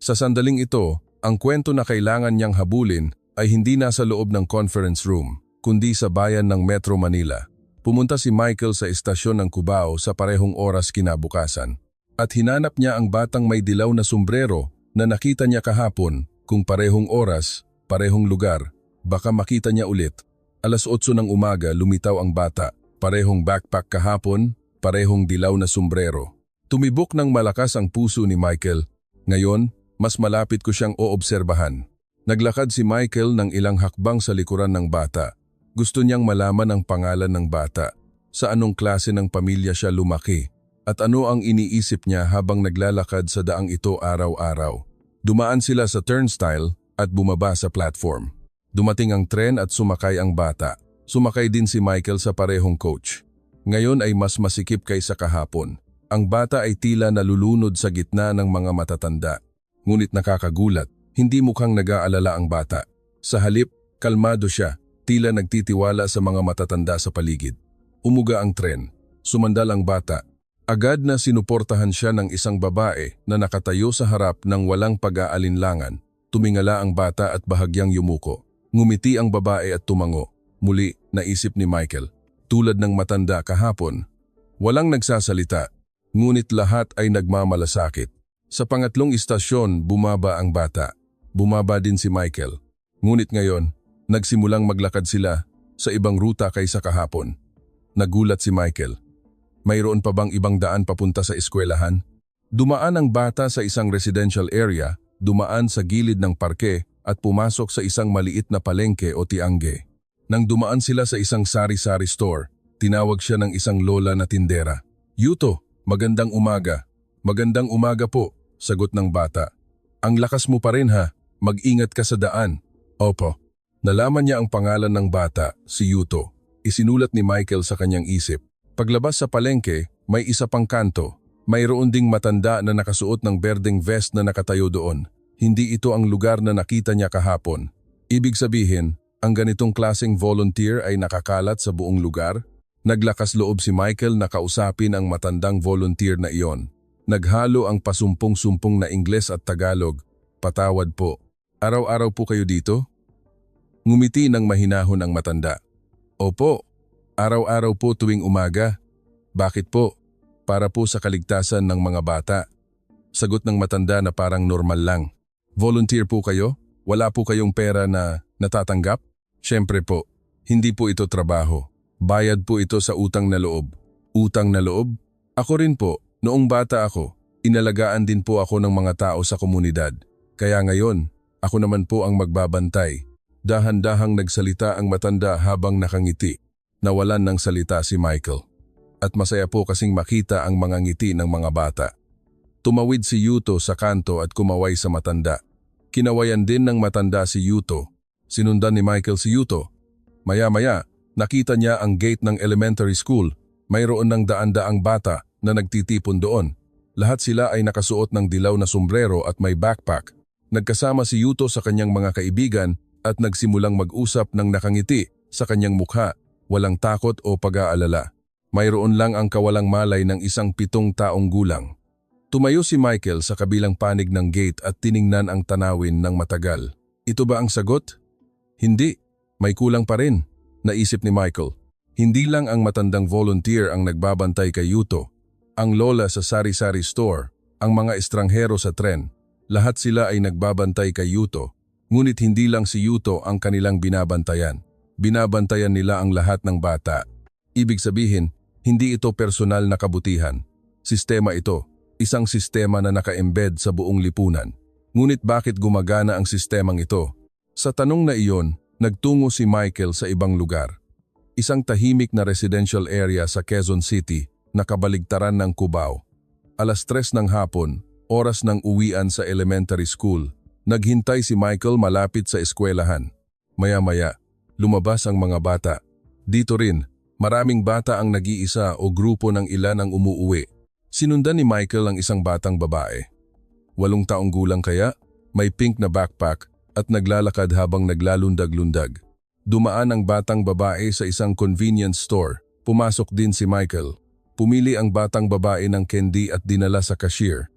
Sa sandaling ito, ang kwento na kailangan niyang habulin ay hindi nasa loob ng conference room, kundi sa bayan ng Metro Manila. Pumunta si Michael sa estasyon ng Cubao sa parehong oras kinabukasan. At hinanap niya ang batang may dilaw na sombrero na nakita niya kahapon. Kung parehong oras, parehong lugar, baka makita niya ulit. 8:00 ng umaga lumitaw ang bata. Parehong backpack kahapon, parehong dilaw na sombrero. Tumibok ng malakas ang puso ni Michael. Ngayon, mas malapit ko siyang oobserbahan. Naglakad si Michael ng ilang hakbang sa likuran ng bata. Gusto niyang malaman ang pangalan ng bata, sa anong klase ng pamilya siya lumaki, at ano ang iniisip niya habang naglalakad sa daang ito araw-araw. Dumaan sila sa turnstile at bumaba sa platform. Dumating ang tren at sumakay ang bata. Sumakay din si Michael sa parehong coach. Ngayon ay mas masikip kaysa kahapon. Ang bata ay tila nalulunod sa gitna ng mga matatanda. Ngunit nakakagulat, hindi mukhang nag-aalala ang bata. Sa halip, kalmado siya, tila nagtitiwala sa mga matatanda sa paligid. Umuga ang tren. Sumandal ang bata. Agad na sinuportahan siya ng isang babae na nakatayo sa harap ng walang pag-aalinlangan. Tumingala ang bata at bahagyang yumuko. Ngumiti ang babae at tumango. Muli, naisip ni Michael. Tulad ng matanda kahapon. Walang nagsasalita, ngunit lahat ay nagmamalasakit. Sa pangatlong istasyon, bumaba ang bata. Bumaba din si Michael. Ngunit ngayon, nagsimulang maglakad sila sa ibang ruta kaysa kahapon. Nagulat si Michael. Mayroon pa bang ibang daan papunta sa eskwelahan? Dumaan ang bata sa isang residential area, dumaan sa gilid ng parke at pumasok sa isang maliit na palengke o tiangge. Nang dumaan sila sa isang sari-sari store, tinawag siya ng isang lola na tindera. "Yuto, magandang umaga." "Magandang umaga po," sagot ng bata. "Ang lakas mo pa rin ha, mag-ingat ka sa daan." "Opo." Nalaman niya ang pangalan ng bata, si Yuto. Isinulat ni Michael sa kanyang isip. Paglabas sa palengke, may isa pang kanto. Mayroon ding matanda na nakasuot ng berdeng vest na nakatayo doon. Hindi ito ang lugar na nakita niya kahapon. Ibig sabihin, ang ganitong klaseng volunteer ay nakakalat sa buong lugar. Naglakas loob si Michael na kausapin ang matandang volunteer na iyon. Naghalo ang pasumpong-sumpong na Ingles at Tagalog. "Patawad po. Araw-araw po kayo dito?" Ngumiti ng mahinahon ang matanda. "Opo, araw-araw po tuwing umaga." "Bakit po?" "Para po sa kaligtasan ng mga bata." Sagot ng matanda na parang normal lang. "Volunteer po kayo? Wala po kayong pera na natatanggap?" "Siyempre po, hindi po ito trabaho. Bayad po ito sa utang na loob." "Utang na loob?" "Ako rin po, noong bata ako, inalagaan din po ako ng mga tao sa komunidad. Kaya ngayon, ako naman po ang magbabantay." Dahan-dahang nagsalita ang matanda habang nakangiti. Nawalan ng salita si Michael. At masaya po kasing makita ang mga ngiti ng mga bata. Tumawid si Yuto sa kanto at kumaway sa matanda. Kinawayan din ng matanda si Yuto. Sinundan ni Michael si Yuto. Maya-maya, nakita niya ang gate ng elementary school. Mayroon ng daan-daang bata na nagtitipon doon. Lahat sila ay nakasuot ng dilaw na sombrero at may backpack. Nagkasama si Yuto sa kanyang mga kaibigan at nagsimulang mag-usap ng nakangiti sa kanyang mukha, walang takot o pag-aalala. Mayroon lang ang kawalang malay ng isang 7 taong gulang. Tumayo si Michael sa kabilang panig ng gate at tiningnan ang tanawin ng matagal. Ito ba ang sagot? Hindi, may kulang pa rin, naisip ni Michael. Hindi lang ang matandang volunteer ang nagbabantay kay Yuto. Ang lola sa sari-sari store, ang mga estranghero sa tren, lahat sila ay nagbabantay kay Yuto. Ngunit hindi lang si Yuto ang kanilang binabantayan. Binabantayan nila ang lahat ng bata. Ibig sabihin, hindi ito personal na kabutihan. Sistema ito. Isang sistema na naka-embed sa buong lipunan. Ngunit bakit gumagana ang sistemang ito? Sa tanong na iyon, nagtungo si Michael sa ibang lugar. Isang tahimik na residential area sa Quezon City na kabaligtaran ng Cubao. 3:00 ng hapon, oras ng uwian sa elementary school. Naghintay si Michael malapit sa eskwelahan. Maya-maya, lumabas ang mga bata. Dito rin, maraming bata ang nag-iisa o grupo ng ilan ang umuuwi. Sinundan ni Michael ang isang batang babae. 8 taong gulang kaya, may pink na backpack at naglalakad habang naglalundag-lundag. Dumaan ang batang babae sa isang convenience store. Pumasok din si Michael. Pumili ang batang babae ng candy at dinala sa cashier.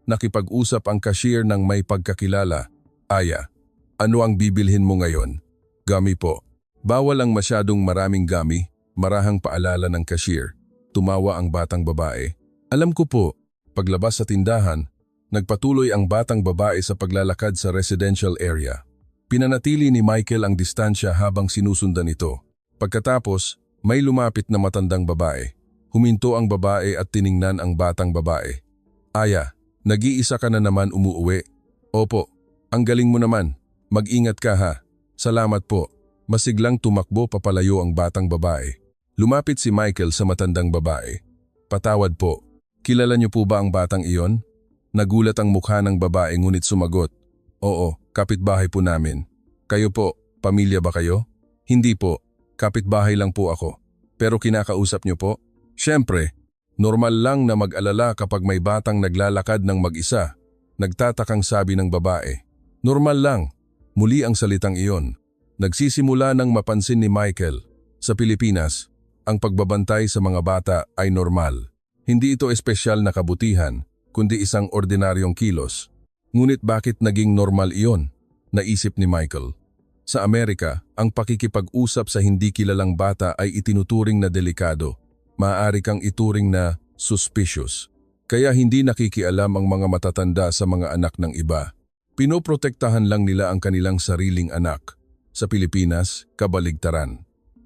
Nakipag-usap ang cashier ng may pagkakilala. "Aya, ano ang bibilhin mo ngayon?" "Gummy po." "Bawal ang masyadong maraming gummy," marahang paalala ng cashier. Tumawa ang batang babae. "Alam ko po." Paglabas sa tindahan, nagpatuloy ang batang babae sa paglalakad sa residential area. Pinanatili ni Michael ang distansya habang sinusundan ito. Pagkatapos, may lumapit na matandang babae. Huminto ang babae at tiningnan ang batang babae. "Aya, nag-iisa ka na naman umuuwi?" "Opo." "Ang galing mo naman. Mag-ingat ka ha." "Salamat po." Masiglang tumakbo papalayo ang batang babae. Lumapit si Michael sa matandang babae. "Patawad po. Kilala niyo po ba ang batang iyon?" Nagulat ang mukha ng babae ngunit sumagot. Oo, kapitbahay po namin. Kayo po, pamilya ba kayo? Hindi po, kapitbahay lang po ako. Pero kinakausap niyo po? Siyempre, normal lang na mag-alala kapag may batang naglalakad ng mag-isa. Nagtatakang sabi ng babae. Normal lang. Muli ang salitang iyon. Nagsisimula nang mapansin ni Michael. Sa Pilipinas, ang pagbabantay sa mga bata ay normal. Hindi ito espesyal na kabutihan, kundi isang ordinaryong kilos. Ngunit bakit naging normal iyon? Naisip ni Michael. Sa Amerika, ang pakikipag-usap sa hindi kilalang bata ay itinuturing na delikado. Maaari kang ituring na suspicious. Kaya hindi nakikialam ang mga matatanda sa mga anak ng iba. Pinoprotektahan lang nila ang kanilang sariling anak. Sa Pilipinas, kabaligtaran.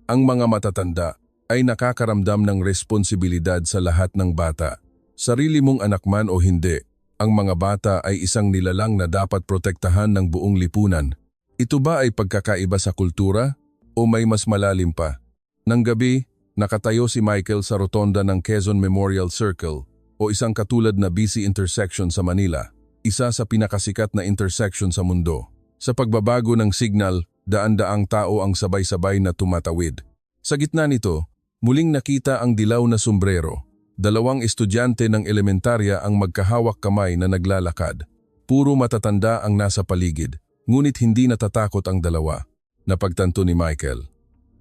Ang mga matatanda ay nakakaramdam ng responsibilidad sa lahat ng bata. Sarili mong anak man o hindi, ang mga bata ay isang nilalang na dapat protektahan ng buong lipunan. Ito ba ay pagkakaiba sa kultura o may mas malalim pa? Nang gabi, nakatayo si Michael sa rotonda ng Quezon Memorial Circle o isang katulad na busy intersection sa Manila, isa sa pinakasikat na intersection sa mundo. Sa pagbabago ng signal, daan-daang tao ang sabay-sabay na tumatawid. Sa gitna nito, muling nakita ang dilaw na sombrero. Dalawang estudyante ng elementarya ang magkahawak kamay na naglalakad. Puro matatanda ang nasa paligid, ngunit hindi natatakot ang dalawa. Napagtanto ni Michael.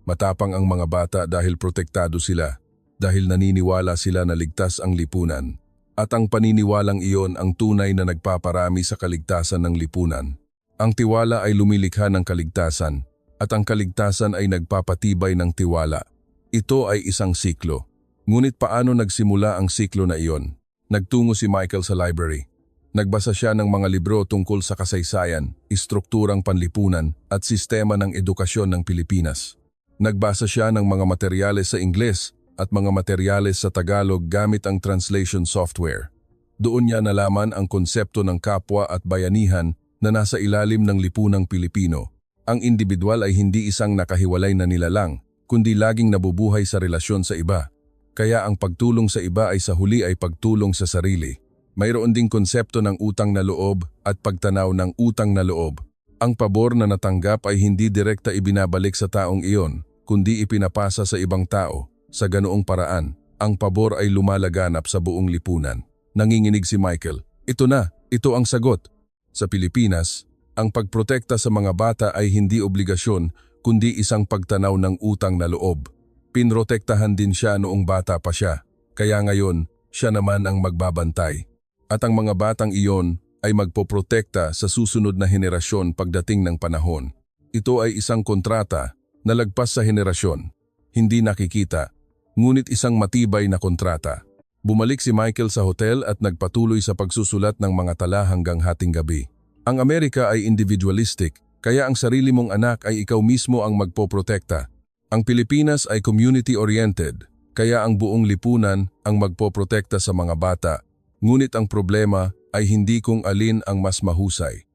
Matapang ang mga bata dahil protektado sila, dahil naniniwala sila na ligtas ang lipunan. At ang paniniwalang iyon ang tunay na nagpaparami sa kaligtasan ng lipunan. Ang tiwala ay lumilikha ng kaligtasan, at ang kaligtasan ay nagpapatibay ng tiwala. Ito ay isang siklo. Ngunit paano nagsimula ang siklo na iyon? Nagtungo si Michael sa library. Nagbasa siya ng mga libro tungkol sa kasaysayan, istrukturang panlipunan at sistema ng edukasyon ng Pilipinas. Nagbasa siya ng mga materyales sa Ingles at mga materyales sa Tagalog gamit ang translation software. Doon niya nalaman ang konsepto ng kapwa at bayanihan na nasa ilalim ng lipunang Pilipino. Ang individual ay hindi isang nakahiwalay na nilalang, kundi laging nabubuhay sa relasyon sa iba. Kaya ang pagtulong sa iba ay sa huli ay pagtulong sa sarili. Mayroon ding konsepto ng utang na loob at pagtanaw ng utang na loob. Ang pabor na natanggap ay hindi direkta ibinabalik sa taong iyon, kundi ipinapasa sa ibang tao. Sa ganoong paraan, ang pabor ay lumalaganap sa buong lipunan. Nanginginig si Michael. Ito na, ito ang sagot. Sa Pilipinas, ang pagprotekta sa mga bata ay hindi obligasyon, kundi isang pagtanaw ng utang na loob. Pinrotektahan din siya noong bata pa siya, kaya ngayon siya naman ang magbabantay. At ang mga batang iyon ay magpoprotekta sa susunod na henerasyon pagdating ng panahon. Ito ay isang kontrata na lagpas sa henerasyon. Hindi nakikita, ngunit isang matibay na kontrata. Bumalik si Michael sa hotel at nagpatuloy sa pagsusulat ng mga tala hanggang hating gabi. Ang Amerika ay individualistic, kaya ang sarili mong anak ay ikaw mismo ang magpoprotekta. Ang Pilipinas ay community-oriented, kaya ang buong lipunan ang magpoprotekta sa mga bata. Ngunit ang problema ay hindi kung alin ang mas mahusay.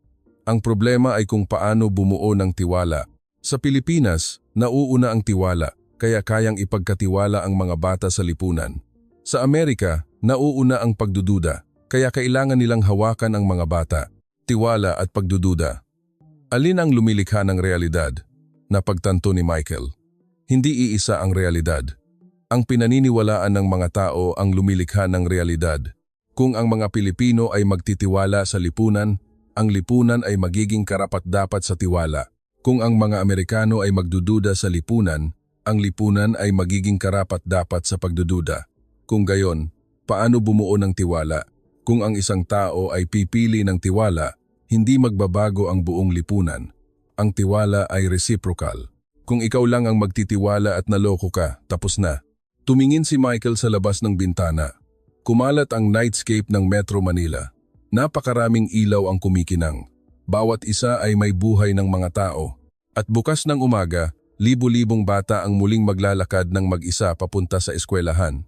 Ang problema ay kung paano bumuo ng tiwala. Sa Pilipinas, nauuna ang tiwala, kaya kayang ipagkatiwala ang mga bata sa lipunan. Sa Amerika, nauuna ang pagdududa, kaya kailangan nilang hawakan ang mga bata. Tiwala at pagdududa. Alin ang lumilikha ng realidad? Napagtanto ni Michael. Hindi iisa ang realidad. Ang pinaniniwalaan ng mga tao ang lumilikha ng realidad. Kung ang mga Pilipino ay magtitiwala sa lipunan, ang lipunan ay magiging karapat-dapat sa tiwala. Kung ang mga Amerikano ay magdududa sa lipunan, ang lipunan ay magiging karapat-dapat sa pagdududa. Kung gayon, paano bumuo ng tiwala? Kung ang isang tao ay pipili ng tiwala, hindi magbabago ang buong lipunan. Ang tiwala ay reciprocal. Kung ikaw lang ang magtitiwala at naloko ka, tapos na. Tumingin si Michael sa labas ng bintana. Kumalat ang nightscape ng Metro Manila. Napakaraming ilaw ang kumikinang. Bawat isa ay may buhay ng mga tao. At bukas ng umaga, libu-libong bata ang muling maglalakad ng mag-isa papunta sa eskwelahan.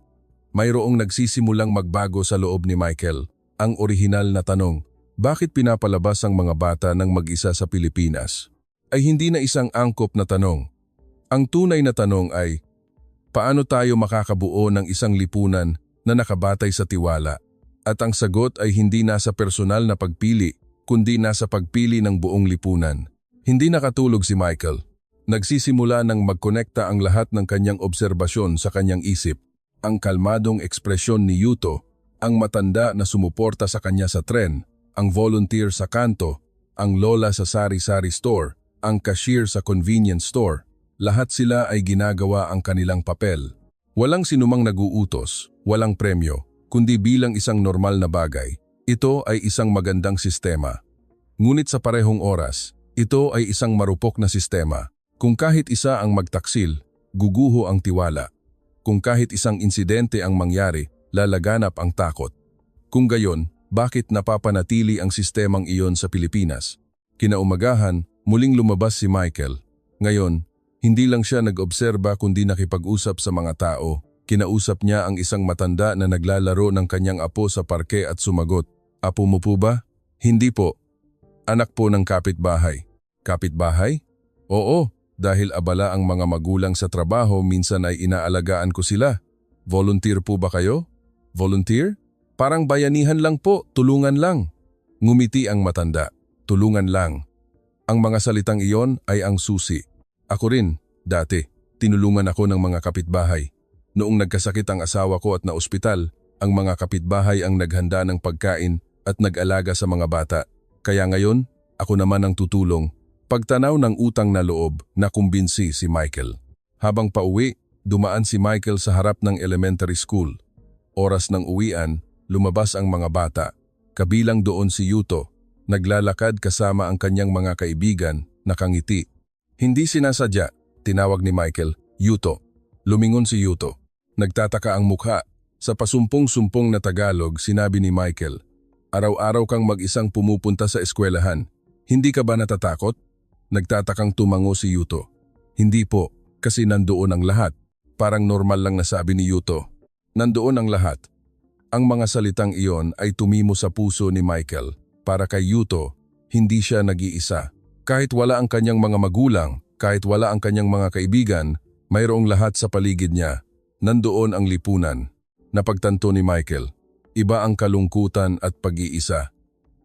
Mayroong nagsisimulang magbago sa loob ni Michael. Ang orihinal na tanong, bakit pinapalabas ang mga bata ng mag-isa sa Pilipinas? Ay hindi na isang angkop na tanong. Ang tunay na tanong ay, paano tayo makakabuo ng isang lipunan na nakabatay sa tiwala? At ang sagot ay hindi nasa personal na pagpili, kundi nasa pagpili ng buong lipunan. Hindi nakatulog si Michael. Nagsisimula ng magkonekta ang lahat ng kanyang obserbasyon sa kanyang isip. Ang kalmadong ekspresyon ni Yuto, ang matanda na sumuporta sa kanya sa tren, ang volunteer sa kanto, ang lola sa sari-sari store, ang cashier sa convenience store. Lahat sila ay ginagawa ang kanilang papel. Walang sinumang naguutos, walang premyo, kundi bilang isang normal na bagay. Ito ay isang magandang sistema. Ngunit sa parehong oras, ito ay isang marupok na sistema. Kung kahit isa ang magtaksil, guguho ang tiwala. Kung kahit isang insidente ang mangyari, lalaganap ang takot. Kung gayon, bakit napapanatili ang sistemang iyon sa Pilipinas? Kinaumagahan, muling lumabas si Michael. Ngayon, hindi lang siya nag-obserba kundi nakipag-usap sa mga tao. Kinausap niya ang isang matanda na naglalaro ng kanyang apo sa parke at sumagot, "Apo mo po ba?" "Hindi po. Anak po ng kapitbahay." "Kapitbahay?" "Oo, dahil abala ang mga magulang sa trabaho, minsan ay inaalagaan ko sila." "Volunteer po ba kayo?" "Volunteer? Parang bayanihan lang po, tulungan lang." Ngumiti ang matanda, "Tulungan lang." Ang mga salitang iyon ay ang susi. Ako rin, dati, tinulungan ako ng mga kapitbahay. Noong nagkasakit ang asawa ko at naospital, ang mga kapitbahay ang naghanda ng pagkain at nag-alaga sa mga bata. Kaya ngayon, ako naman ang tutulong. Pagtanaw ng utang na loob, nakumbinsi si Michael. Habang pauwi, dumaan si Michael sa harap ng elementary school. Oras ng uwian, lumabas ang mga bata. Kabilang doon si Yuto, naglalakad kasama ang kanyang mga kaibigan, nakangiti. Hindi sinasadya, tinawag ni Michael, "Yuto." Lumingon si Yuto. Nagtataka ang mukha. Sa pasumpong-sumpong na Tagalog, sinabi ni Michael, "Araw-araw kang mag-isang pumupunta sa eskwelahan. Hindi ka ba natatakot?" Nagtatakang tumango si Yuto. "Hindi po, kasi nandoon ang lahat." Parang normal lang nasabi ni Yuto. Nandoon ang lahat. Ang mga salitang iyon ay tumimo sa puso ni Michael. Para kay Yuto, hindi siya nag-iisa. Kahit wala ang kanyang mga magulang, kahit wala ang kanyang mga kaibigan, mayroong lahat sa paligid niya. Nandoon ang lipunan. Napagtanto ni Michael, iba ang kalungkutan at pag-iisa.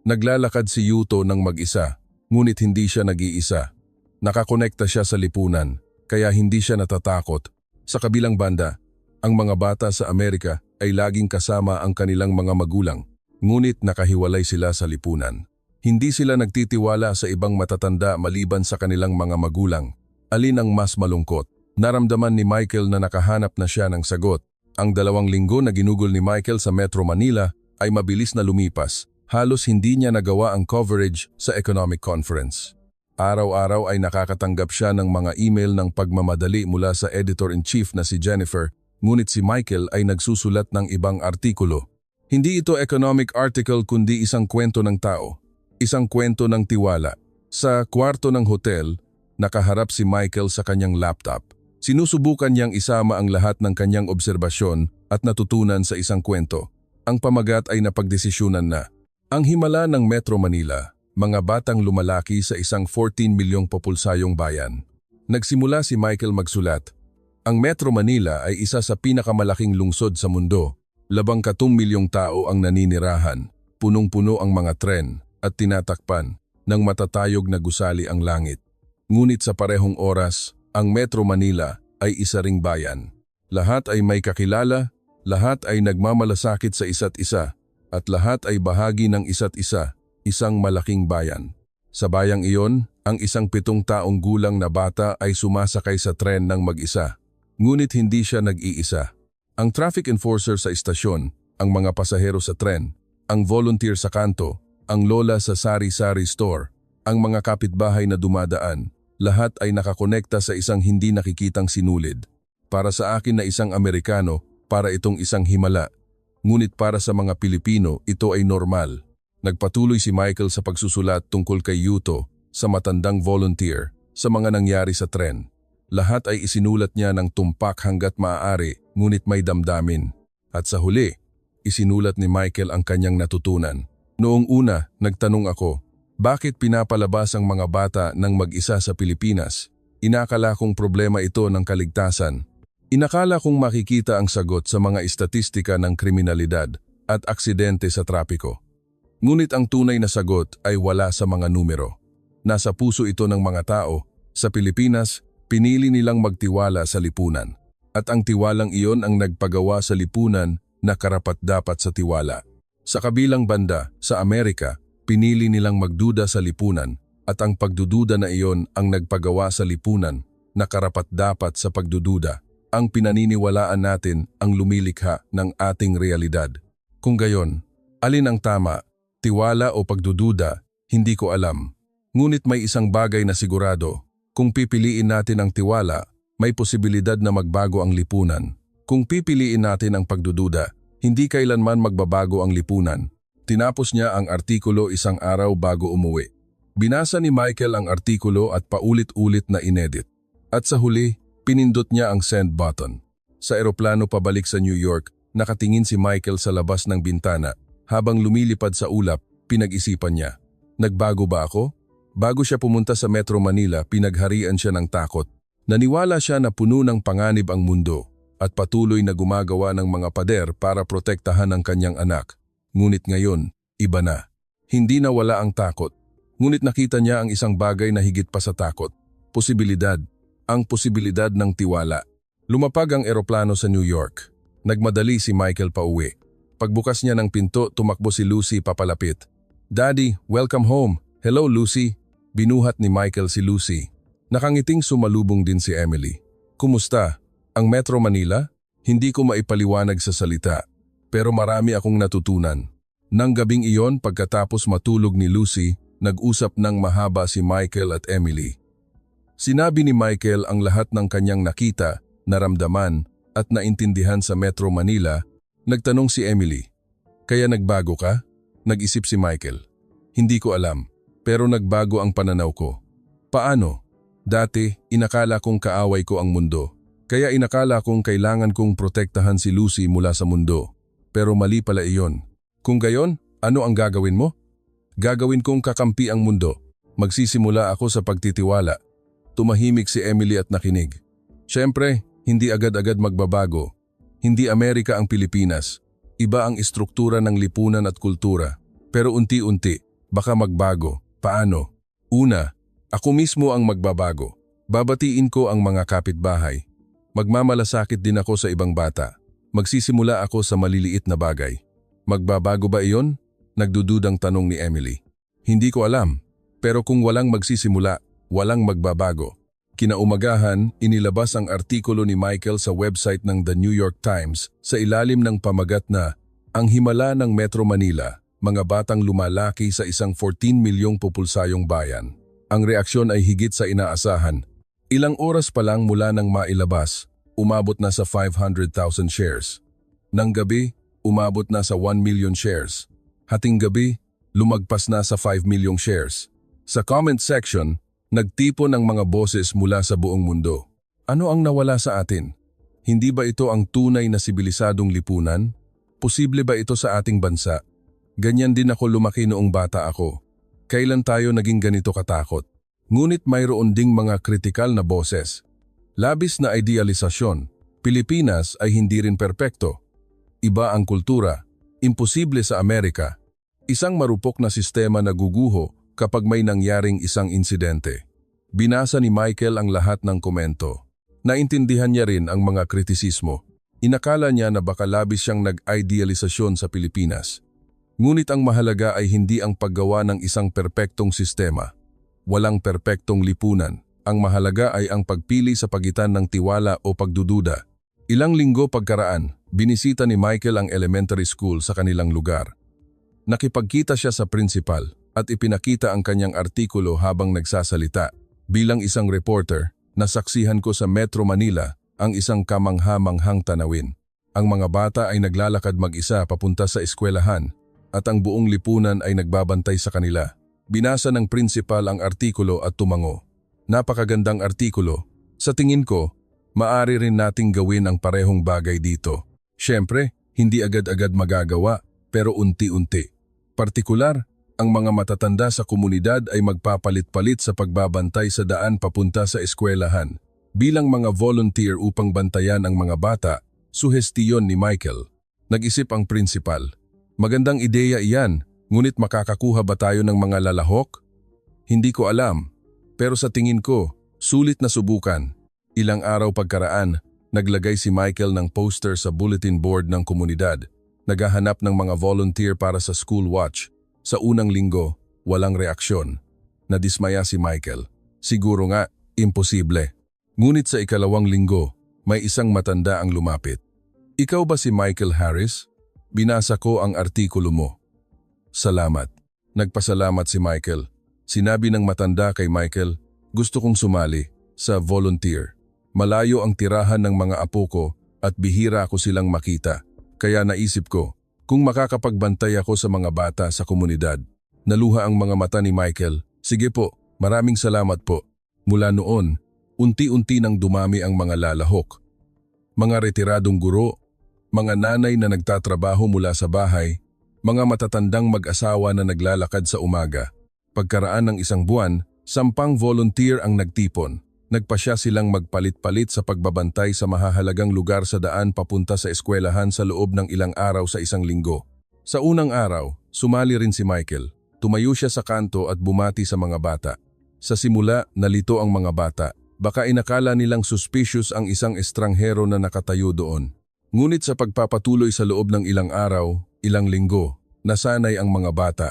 Naglalakad si Yuto ng mag-isa, ngunit hindi siya nag-iisa. Nakakonekta siya sa lipunan, kaya hindi siya natatakot. Sa kabilang banda, ang mga bata sa Amerika ay laging kasama ang kanilang mga magulang, ngunit nakahiwalay sila sa lipunan. Hindi sila nagtitiwala sa ibang matatanda maliban sa kanilang mga magulang. Alin ang mas malungkot? Naramdaman ni Michael na nakahanap na siya ng sagot. Ang 2 linggo na ginugol ni Michael sa Metro Manila ay mabilis na lumipas. Halos hindi niya nagawa ang coverage sa economic conference. Araw-araw ay nakakatanggap siya ng mga email ng pagmamadali mula sa editor-in-chief na si Jennifer, ngunit si Michael ay nagsusulat ng ibang artikulo. Hindi ito economic article kundi isang kwento ng tao. Isang kwento ng tiwala. Sa kwarto ng hotel, nakaharap si Michael sa kanyang laptop. Sinusubukan niyang isama ang lahat ng kanyang obserbasyon at natutunan sa isang kwento. Ang pamagat ay napagdesisyonan na. Ang himala ng Metro Manila, mga batang lumalaki sa isang 14 milyong populsayong bayan. Nagsimula si Michael magsulat. Ang Metro Manila ay isa sa pinakamalaking lungsod sa mundo. 17 milyong tao ang naninirahan. Punong-puno ang mga tren at tinatakpan ng matatayog na gusali ang langit. Ngunit sa parehong oras, ang Metro Manila ay isa ring bayan. Lahat ay may kakilala, lahat ay nagmamalasakit sa isa't isa, at lahat ay bahagi ng isa't isa, isang malaking bayan. Sa bayang iyon, ang isang 7 taong gulang na bata ay sumasakay sa tren ng mag-isa. Ngunit hindi siya nag-iisa. Ang traffic enforcer sa istasyon, ang mga pasahero sa tren, ang volunteer sa kanto, ang lola sa sari-sari store, ang mga kapitbahay na dumadaan, lahat ay nakakonekta sa isang hindi nakikitang sinulid. Para sa akin na isang Amerikano, para itong isang himala. Ngunit para sa mga Pilipino, ito ay normal. Nagpatuloy si Michael sa pagsusulat tungkol kay Yuto, sa matandang volunteer, sa mga nangyari sa tren. Lahat ay isinulat niya ng tumpak hanggat maaari, ngunit may damdamin. At sa huli, isinulat ni Michael ang kanyang natutunan. Noong una, nagtanong ako, bakit pinapalabas ang mga bata ng mag-isa sa Pilipinas? Inakala kong problema ito ng kaligtasan. Inakala kong makikita ang sagot sa mga istatistika ng kriminalidad at aksidente sa trapiko. Ngunit ang tunay na sagot ay wala sa mga numero. Nasa puso ito ng mga tao. Sa Pilipinas, pinili nilang magtiwala sa lipunan. At ang tiwalang iyon ang nagpagawa sa lipunan na karapat-dapat sa tiwala. Sa kabilang banda, sa Amerika, pinili nilang magduda sa lipunan at ang pagdududa na iyon ang nagpagawa sa lipunan na karapat-dapat sa pagdududa. Ang pinaniniwalaan natin ang lumilikha ng ating realidad. Kung gayon, alin ang tama? Tiwala o pagdududa? Hindi ko alam. Ngunit may isang bagay na sigurado. Kung pipiliin natin ang tiwala, may posibilidad na magbago ang lipunan. Kung pipiliin natin ang pagdududa, hindi kailanman magbabago ang lipunan. Tinapos niya ang artikulo isang araw bago umuwi. Binasa ni Michael ang artikulo at paulit-ulit na inedit. At sa huli, pinindot niya ang send button. Sa eroplano pabalik sa New York, nakatingin si Michael sa labas ng bintana. Habang lumilipad sa ulap, pinag-isipan niya. Nagbago ba ako? Bago siya pumunta sa Metro Manila, pinagharian siya ng takot. Naniwala siya na puno ng panganib ang mundo at patuloy na gumagawa ng mga pader para protektahan ang kanyang anak. Ngunit ngayon, iba na. Hindi na wala ang takot. Ngunit nakita niya ang isang bagay na higit pa sa takot. Posibilidad. Ang posibilidad ng tiwala. Lumapag ang eroplano sa New York. Nagmadali si Michael pauwi. Pagbukas niya ng pinto, tumakbo si Lucy papalapit. "Daddy, welcome home." "Hello, Lucy." Binuhat ni Michael si Lucy. Nakangiting sumalubong din si Emily. "Kumusta? Ang Metro Manila?" Hindi ko maipaliwanag sa salita, pero marami akong natutunan. Nang gabing iyon, pagkatapos matulog ni Lucy, nag-usap ng mahaba si Michael at Emily. Sinabi ni Michael ang lahat ng kanyang nakita, naramdaman at naintindihan sa Metro Manila. Nagtanong si Emily, "Kaya nagbago ka?" Nag-isip si Michael. "Hindi ko alam, pero nagbago ang pananaw ko." "Paano?" "Dati, inakala kong kaaway ko ang mundo. Kaya inakala kong kailangan kong protektahan si Lucy mula sa mundo. Pero mali pala iyon. Kung gayon, ano ang gagawin mo?" "Gagawin kong kakampi ang mundo. Magsisimula ako sa pagtitiwala." Tumahimik si Emily at nakinig. Siyempre, hindi agad-agad magbabago. Hindi Amerika ang Pilipinas. Iba ang istruktura ng lipunan at kultura. Pero unti-unti, baka magbago. Paano? Una, ako mismo ang magbabago. Babatiin ko ang mga kapitbahay. Magmamalasakit din ako sa ibang bata. Magsisimula ako sa maliliit na bagay. Magbabago ba iyon? Nagdududang tanong ni Emily. Hindi ko alam. Pero kung walang magsisimula, walang magbabago. Kinaumagahan, inilabas ang artikulo ni Michael sa website ng The New York Times sa ilalim ng pamagat na "Ang himala ng Metro Manila, mga batang lumalaki sa isang 14 milyong populsayong bayan." Ang reaksyon ay higit sa inaasahan. Ilang oras pa lang mula nang mailabas, umabot na sa 500,000 shares. Nang gabi, umabot na sa 1 million shares. Hating gabi, lumagpas na sa 5 million shares. Sa comment section, nagtipon ang mga boses mula sa buong mundo. Ano ang nawala sa atin? Hindi ba ito ang tunay na sibilisadong lipunan? Posible ba ito sa ating bansa? Ganyan din ako lumaki noong bata ako. Kailan tayo naging ganito katakot? Ngunit mayroon ding mga kritikal na boses. Labis na idealisasyon. Pilipinas ay hindi rin perpekto. Iba ang kultura. Imposible sa Amerika. Isang marupok na sistema na guguho kapag may nangyaring isang insidente. Binasa ni Michael ang lahat ng komento. Naintindihan niya rin ang mga kritisismo. Inakala niya na baka labis siyang nag-idealisasyon sa Pilipinas. Ngunit ang mahalaga ay hindi ang paggawa ng isang perpektong sistema. Walang perpektong lipunan. Ang mahalaga ay ang pagpili sa pagitan ng tiwala o pagdududa. Ilang linggo pagkaraan, binisita ni Michael ang elementary school sa kanilang lugar. Nakipagkita siya sa principal at ipinakita ang kanyang artikulo habang nagsasalita. Bilang isang reporter, nasaksihan ko sa Metro Manila ang isang kamangha-manghang tanawin. Ang mga bata ay naglalakad mag-isa papunta sa eskwelahan at ang buong lipunan ay nagbabantay sa kanila. Binasa ng principal ang artikulo at tumango. "Napakagandang artikulo. Sa tingin ko, maaari rin nating gawin ang parehong bagay dito. Siyempre, hindi agad-agad magagawa, pero unti-unti. Partikular, ang mga matatanda sa komunidad ay magpapalit-palit sa pagbabantay sa daan papunta sa eskwelahan. Bilang mga volunteer upang bantayan ang mga bata, suhestiyon ni Michael. Nag-isip ang principal. Magandang ideya iyan, Ngunit makakakuha ba tayo ng mga lalahok? Hindi ko alam. Pero sa tingin ko, sulit na subukan. Ilang araw pagkaraan, naglagay si Michael ng poster sa bulletin board ng komunidad. Naghahanap ng mga volunteer para sa school watch. Sa unang linggo, walang reaksyon. Nadismaya si Michael. Siguro nga, imposible. Ngunit sa ikalawang linggo, may isang matanda ang lumapit. Ikaw ba si Michael Harris? Binasa ko ang artikulo mo. Salamat. Nagpasalamat si Michael. Sinabi ng matanda kay Michael, gusto kong sumali sa volunteer. Malayo ang tirahan ng mga apo ko at bihira ko silang makita. Kaya naisip ko, kung makakapagbantay ako sa mga bata sa komunidad. Naluha ang mga mata ni Michael. Sige po, maraming salamat po. Mula noon, unti-unti nang dumami ang mga lalahok. Mga retiradong guro, mga nanay na nagtatrabaho mula sa bahay, mga matatandang mag-asawa na naglalakad sa umaga. Pagkaraan ng isang buwan, 10 volunteer ang nagtipon. Nagpasya silang magpalit-palit sa pagbabantay sa mahahalagang lugar sa daan papunta sa eskwelahan sa loob ng ilang araw sa isang linggo. Sa unang araw, sumali rin si Michael. Tumayo siya sa kanto at bumati sa mga bata. Sa simula, nalito ang mga bata. Baka inakala nilang suspicious ang isang estranghero na nakatayo doon. Ngunit sa pagpapatuloy sa loob ng ilang araw, ilang linggo, nasanay ang mga bata.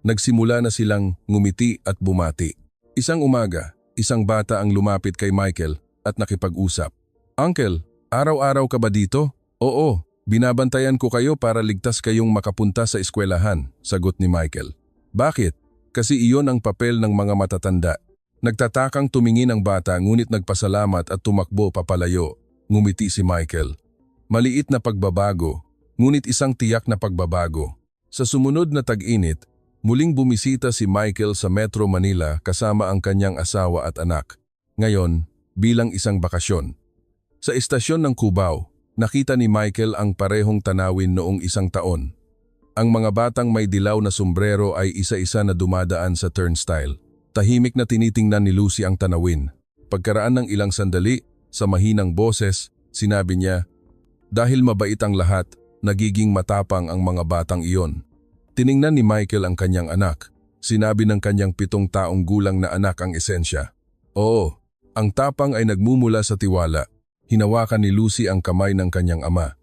Nagsimula na silang ngumiti at bumati. Isang umaga, isang bata ang lumapit kay Michael at nakipag-usap. Uncle, araw-araw ka ba dito? Oo, binabantayan ko kayo para ligtas kayong makapunta sa eskwelahan, sagot ni Michael. Bakit? Kasi iyon ang papel ng mga matatanda. Nagtatakang tumingin ang bata ngunit nagpasalamat at tumakbo papalayo. Ngumiti si Michael. Maliit na pagbabago, ngunit isang tiyak na pagbabago. Sa sumunod na tag-init, muling bumisita si Michael sa Metro Manila kasama ang kanyang asawa at anak. Ngayon, bilang isang bakasyon. Sa estasyon ng Cubao, nakita ni Michael ang parehong tanawin noong isang taon. Ang mga batang may dilaw na sombrero ay isa-isa na dumadaan sa turnstile. Tahimik na tinitingnan ni Lucy ang tanawin. Pagkaraan ng ilang sandali, sa mahinang boses, sinabi niya, dahil mabait ang lahat, nagiging matapang ang mga batang iyon. Tiningnan ni Michael ang kanyang anak. Sinabi ng kanyang 7 taong gulang na anak ang esensya. Oo, ang tapang ay nagmumula sa tiwala. Hinawakan ni Lucy ang kamay ng kanyang ama.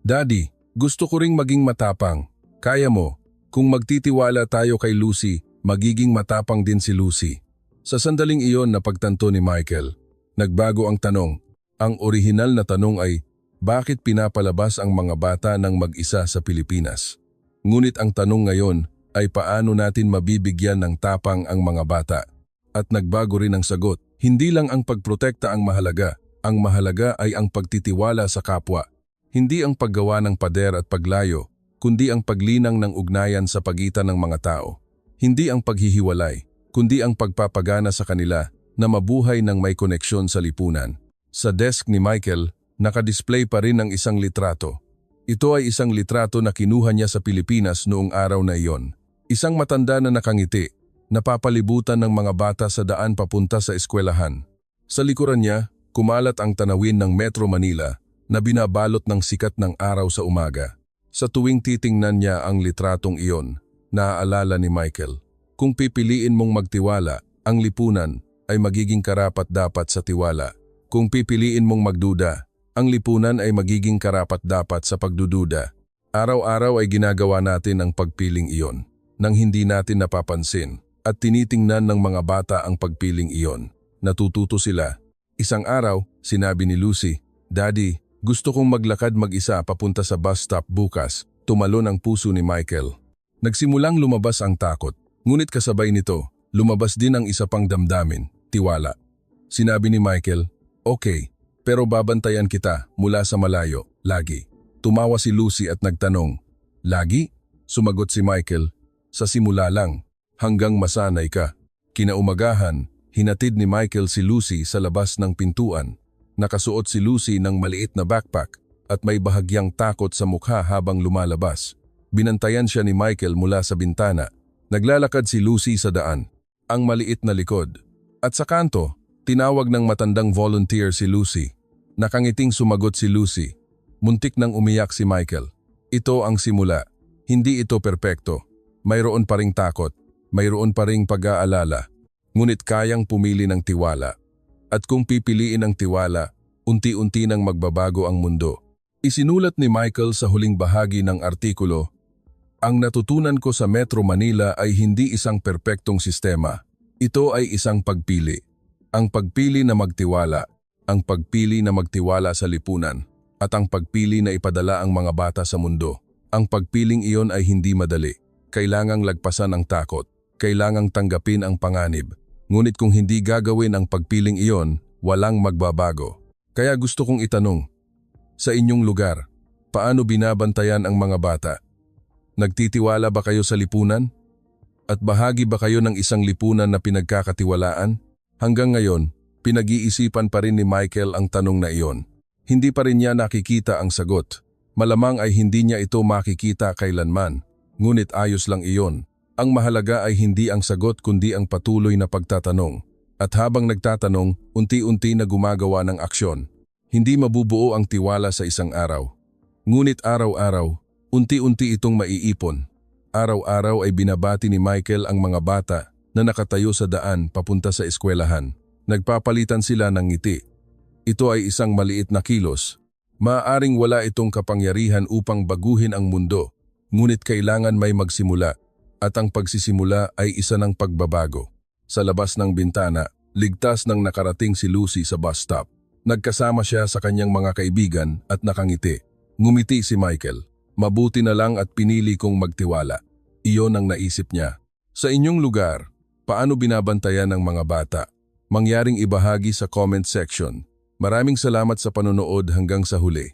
Daddy, gusto ko ring maging matapang. Kaya mo, kung magtitiwala tayo kay Lucy, magiging matapang din si Lucy. Sa sandaling iyon napagtanto ni Michael. Nagbago ang tanong. Ang orihinal na tanong ay, bakit pinapalabas ang mga bata ng mag-isa sa Pilipinas? Ngunit ang tanong ngayon ay paano natin mabibigyan ng tapang ang mga bata? At nagbago rin ang sagot. Hindi lang ang pagprotekta ang mahalaga. Ang mahalaga ay ang pagtitiwala sa kapwa. Hindi ang paggawa ng pader at paglayo, kundi ang paglinang ng ugnayan sa pagitan ng mga tao. Hindi ang paghihiwalay, kundi ang pagpapagana sa kanila na mabuhay ng may koneksyon sa lipunan. Sa desk ni Michael, nakadisplay pa rin ang isang litrato. Ito ay isang litrato na kinuha niya sa Pilipinas noong araw na iyon. Isang matanda na nakangiti, napapalibutan ng mga bata sa daan papunta sa eskwelahan. Sa likuran niya, kumalat ang tanawin ng Metro Manila na binabalot ng sikat ng araw sa umaga. Sa tuwing titingnan niya ang litratong iyon, naaalala ni Michael, kung pipiliin mong magtiwala, ang lipunan ay magiging karapat-dapat sa tiwala. Kung pipiliin mong magduda, ang lipunan ay magiging karapat-dapat sa pagdududa. Araw-araw ay ginagawa natin ang pagpiling iyon, nang hindi natin napapansin, at tinitingnan ng mga bata ang pagpiling iyon. Natututo sila. Isang araw, sinabi ni Lucy, Daddy, gusto kong maglakad mag-isa papunta sa bus stop bukas. Tumalon ang puso ni Michael. Nagsimulang lumabas ang takot, ngunit kasabay nito, lumabas din ang isa pang damdamin, tiwala. Sinabi ni Michael, okay, pero babantayan kita mula sa malayo, lagi. Tumawa si Lucy at nagtanong, lagi? Sumagot si Michael, sa simula lang, hanggang masanay ka. Kinaumagahan, hinatid ni Michael si Lucy sa labas ng pintuan. Nakasuot si Lucy ng maliit na backpack at may bahagyang takot sa mukha habang lumalabas. Binantayan siya ni Michael mula sa bintana. Naglalakad si Lucy sa daan, ang maliit na likod. At sa kanto, tinawag ng matandang volunteer si Lucy. Nakangiting sumagot si Lucy. Muntik nang umiyak si Michael. Ito ang simula. Hindi ito perpekto. mayroon pa ring takot, mayroon pa ring pag-aalala, ngunit kayang pumili ng tiwala. At kung pipiliin ang tiwala, unti-unti nang magbabago ang mundo. Isinulat ni Michael sa huling bahagi ng artikulo, "Ang natutunan ko sa Metro Manila ay hindi isang perpektong sistema. Ito ay isang pagpili. Ang pagpili na magtiwala, ang pagpili na magtiwala sa lipunan, at ang pagpili na ipadala ang mga bata sa mundo. Ang pagpiling iyon ay hindi madali. Kailangang lagpasan ang takot. Kailangang tanggapin ang panganib. Ngunit kung hindi gagawin ang pagpiling iyon, walang magbabago. Kaya gusto kong itanong, sa inyong lugar, paano binabantayan ang mga bata? Nagtitiwala ba kayo sa lipunan? At bahagi ba kayo ng isang lipunan na pinagkakatiwalaan? Hanggang ngayon, pinag-iisipan pa rin ni Michael ang tanong na iyon. Hindi pa rin niya nakikita ang sagot. Malamang ay hindi niya ito makikita kailanman. Ngunit ayos lang iyon. Ang mahalaga ay hindi ang sagot kundi ang patuloy na pagtatanong. At habang nagtatanong, unti-unti na gumagawa ng aksyon. Hindi mabubuo ang tiwala sa isang araw. Ngunit araw-araw, unti-unti itong maiipon. Araw-araw ay binabati ni Michael ang mga bata na nakatayo sa daan papunta sa eskwelahan. Nagpapalitan sila ng ngiti. Ito ay isang maliit na kilos. Maaaring wala itong kapangyarihan upang baguhin ang mundo, ngunit kailangan may magsimula. At ang pagsisimula ay isa ng pagbabago. Sa labas ng bintana, ligtas nang nakarating si Lucy sa bus stop. Nagkasama siya sa kanyang mga kaibigan at nakangiti. Ngumiti si Michael. Mabuti na lang at pinili kong magtiwala. Iyon ang naisip niya. Sa inyong lugar, paano binabantayan ng mga bata? Mangyaring ibahagi sa comment section. Maraming salamat sa panonood hanggang sa huli.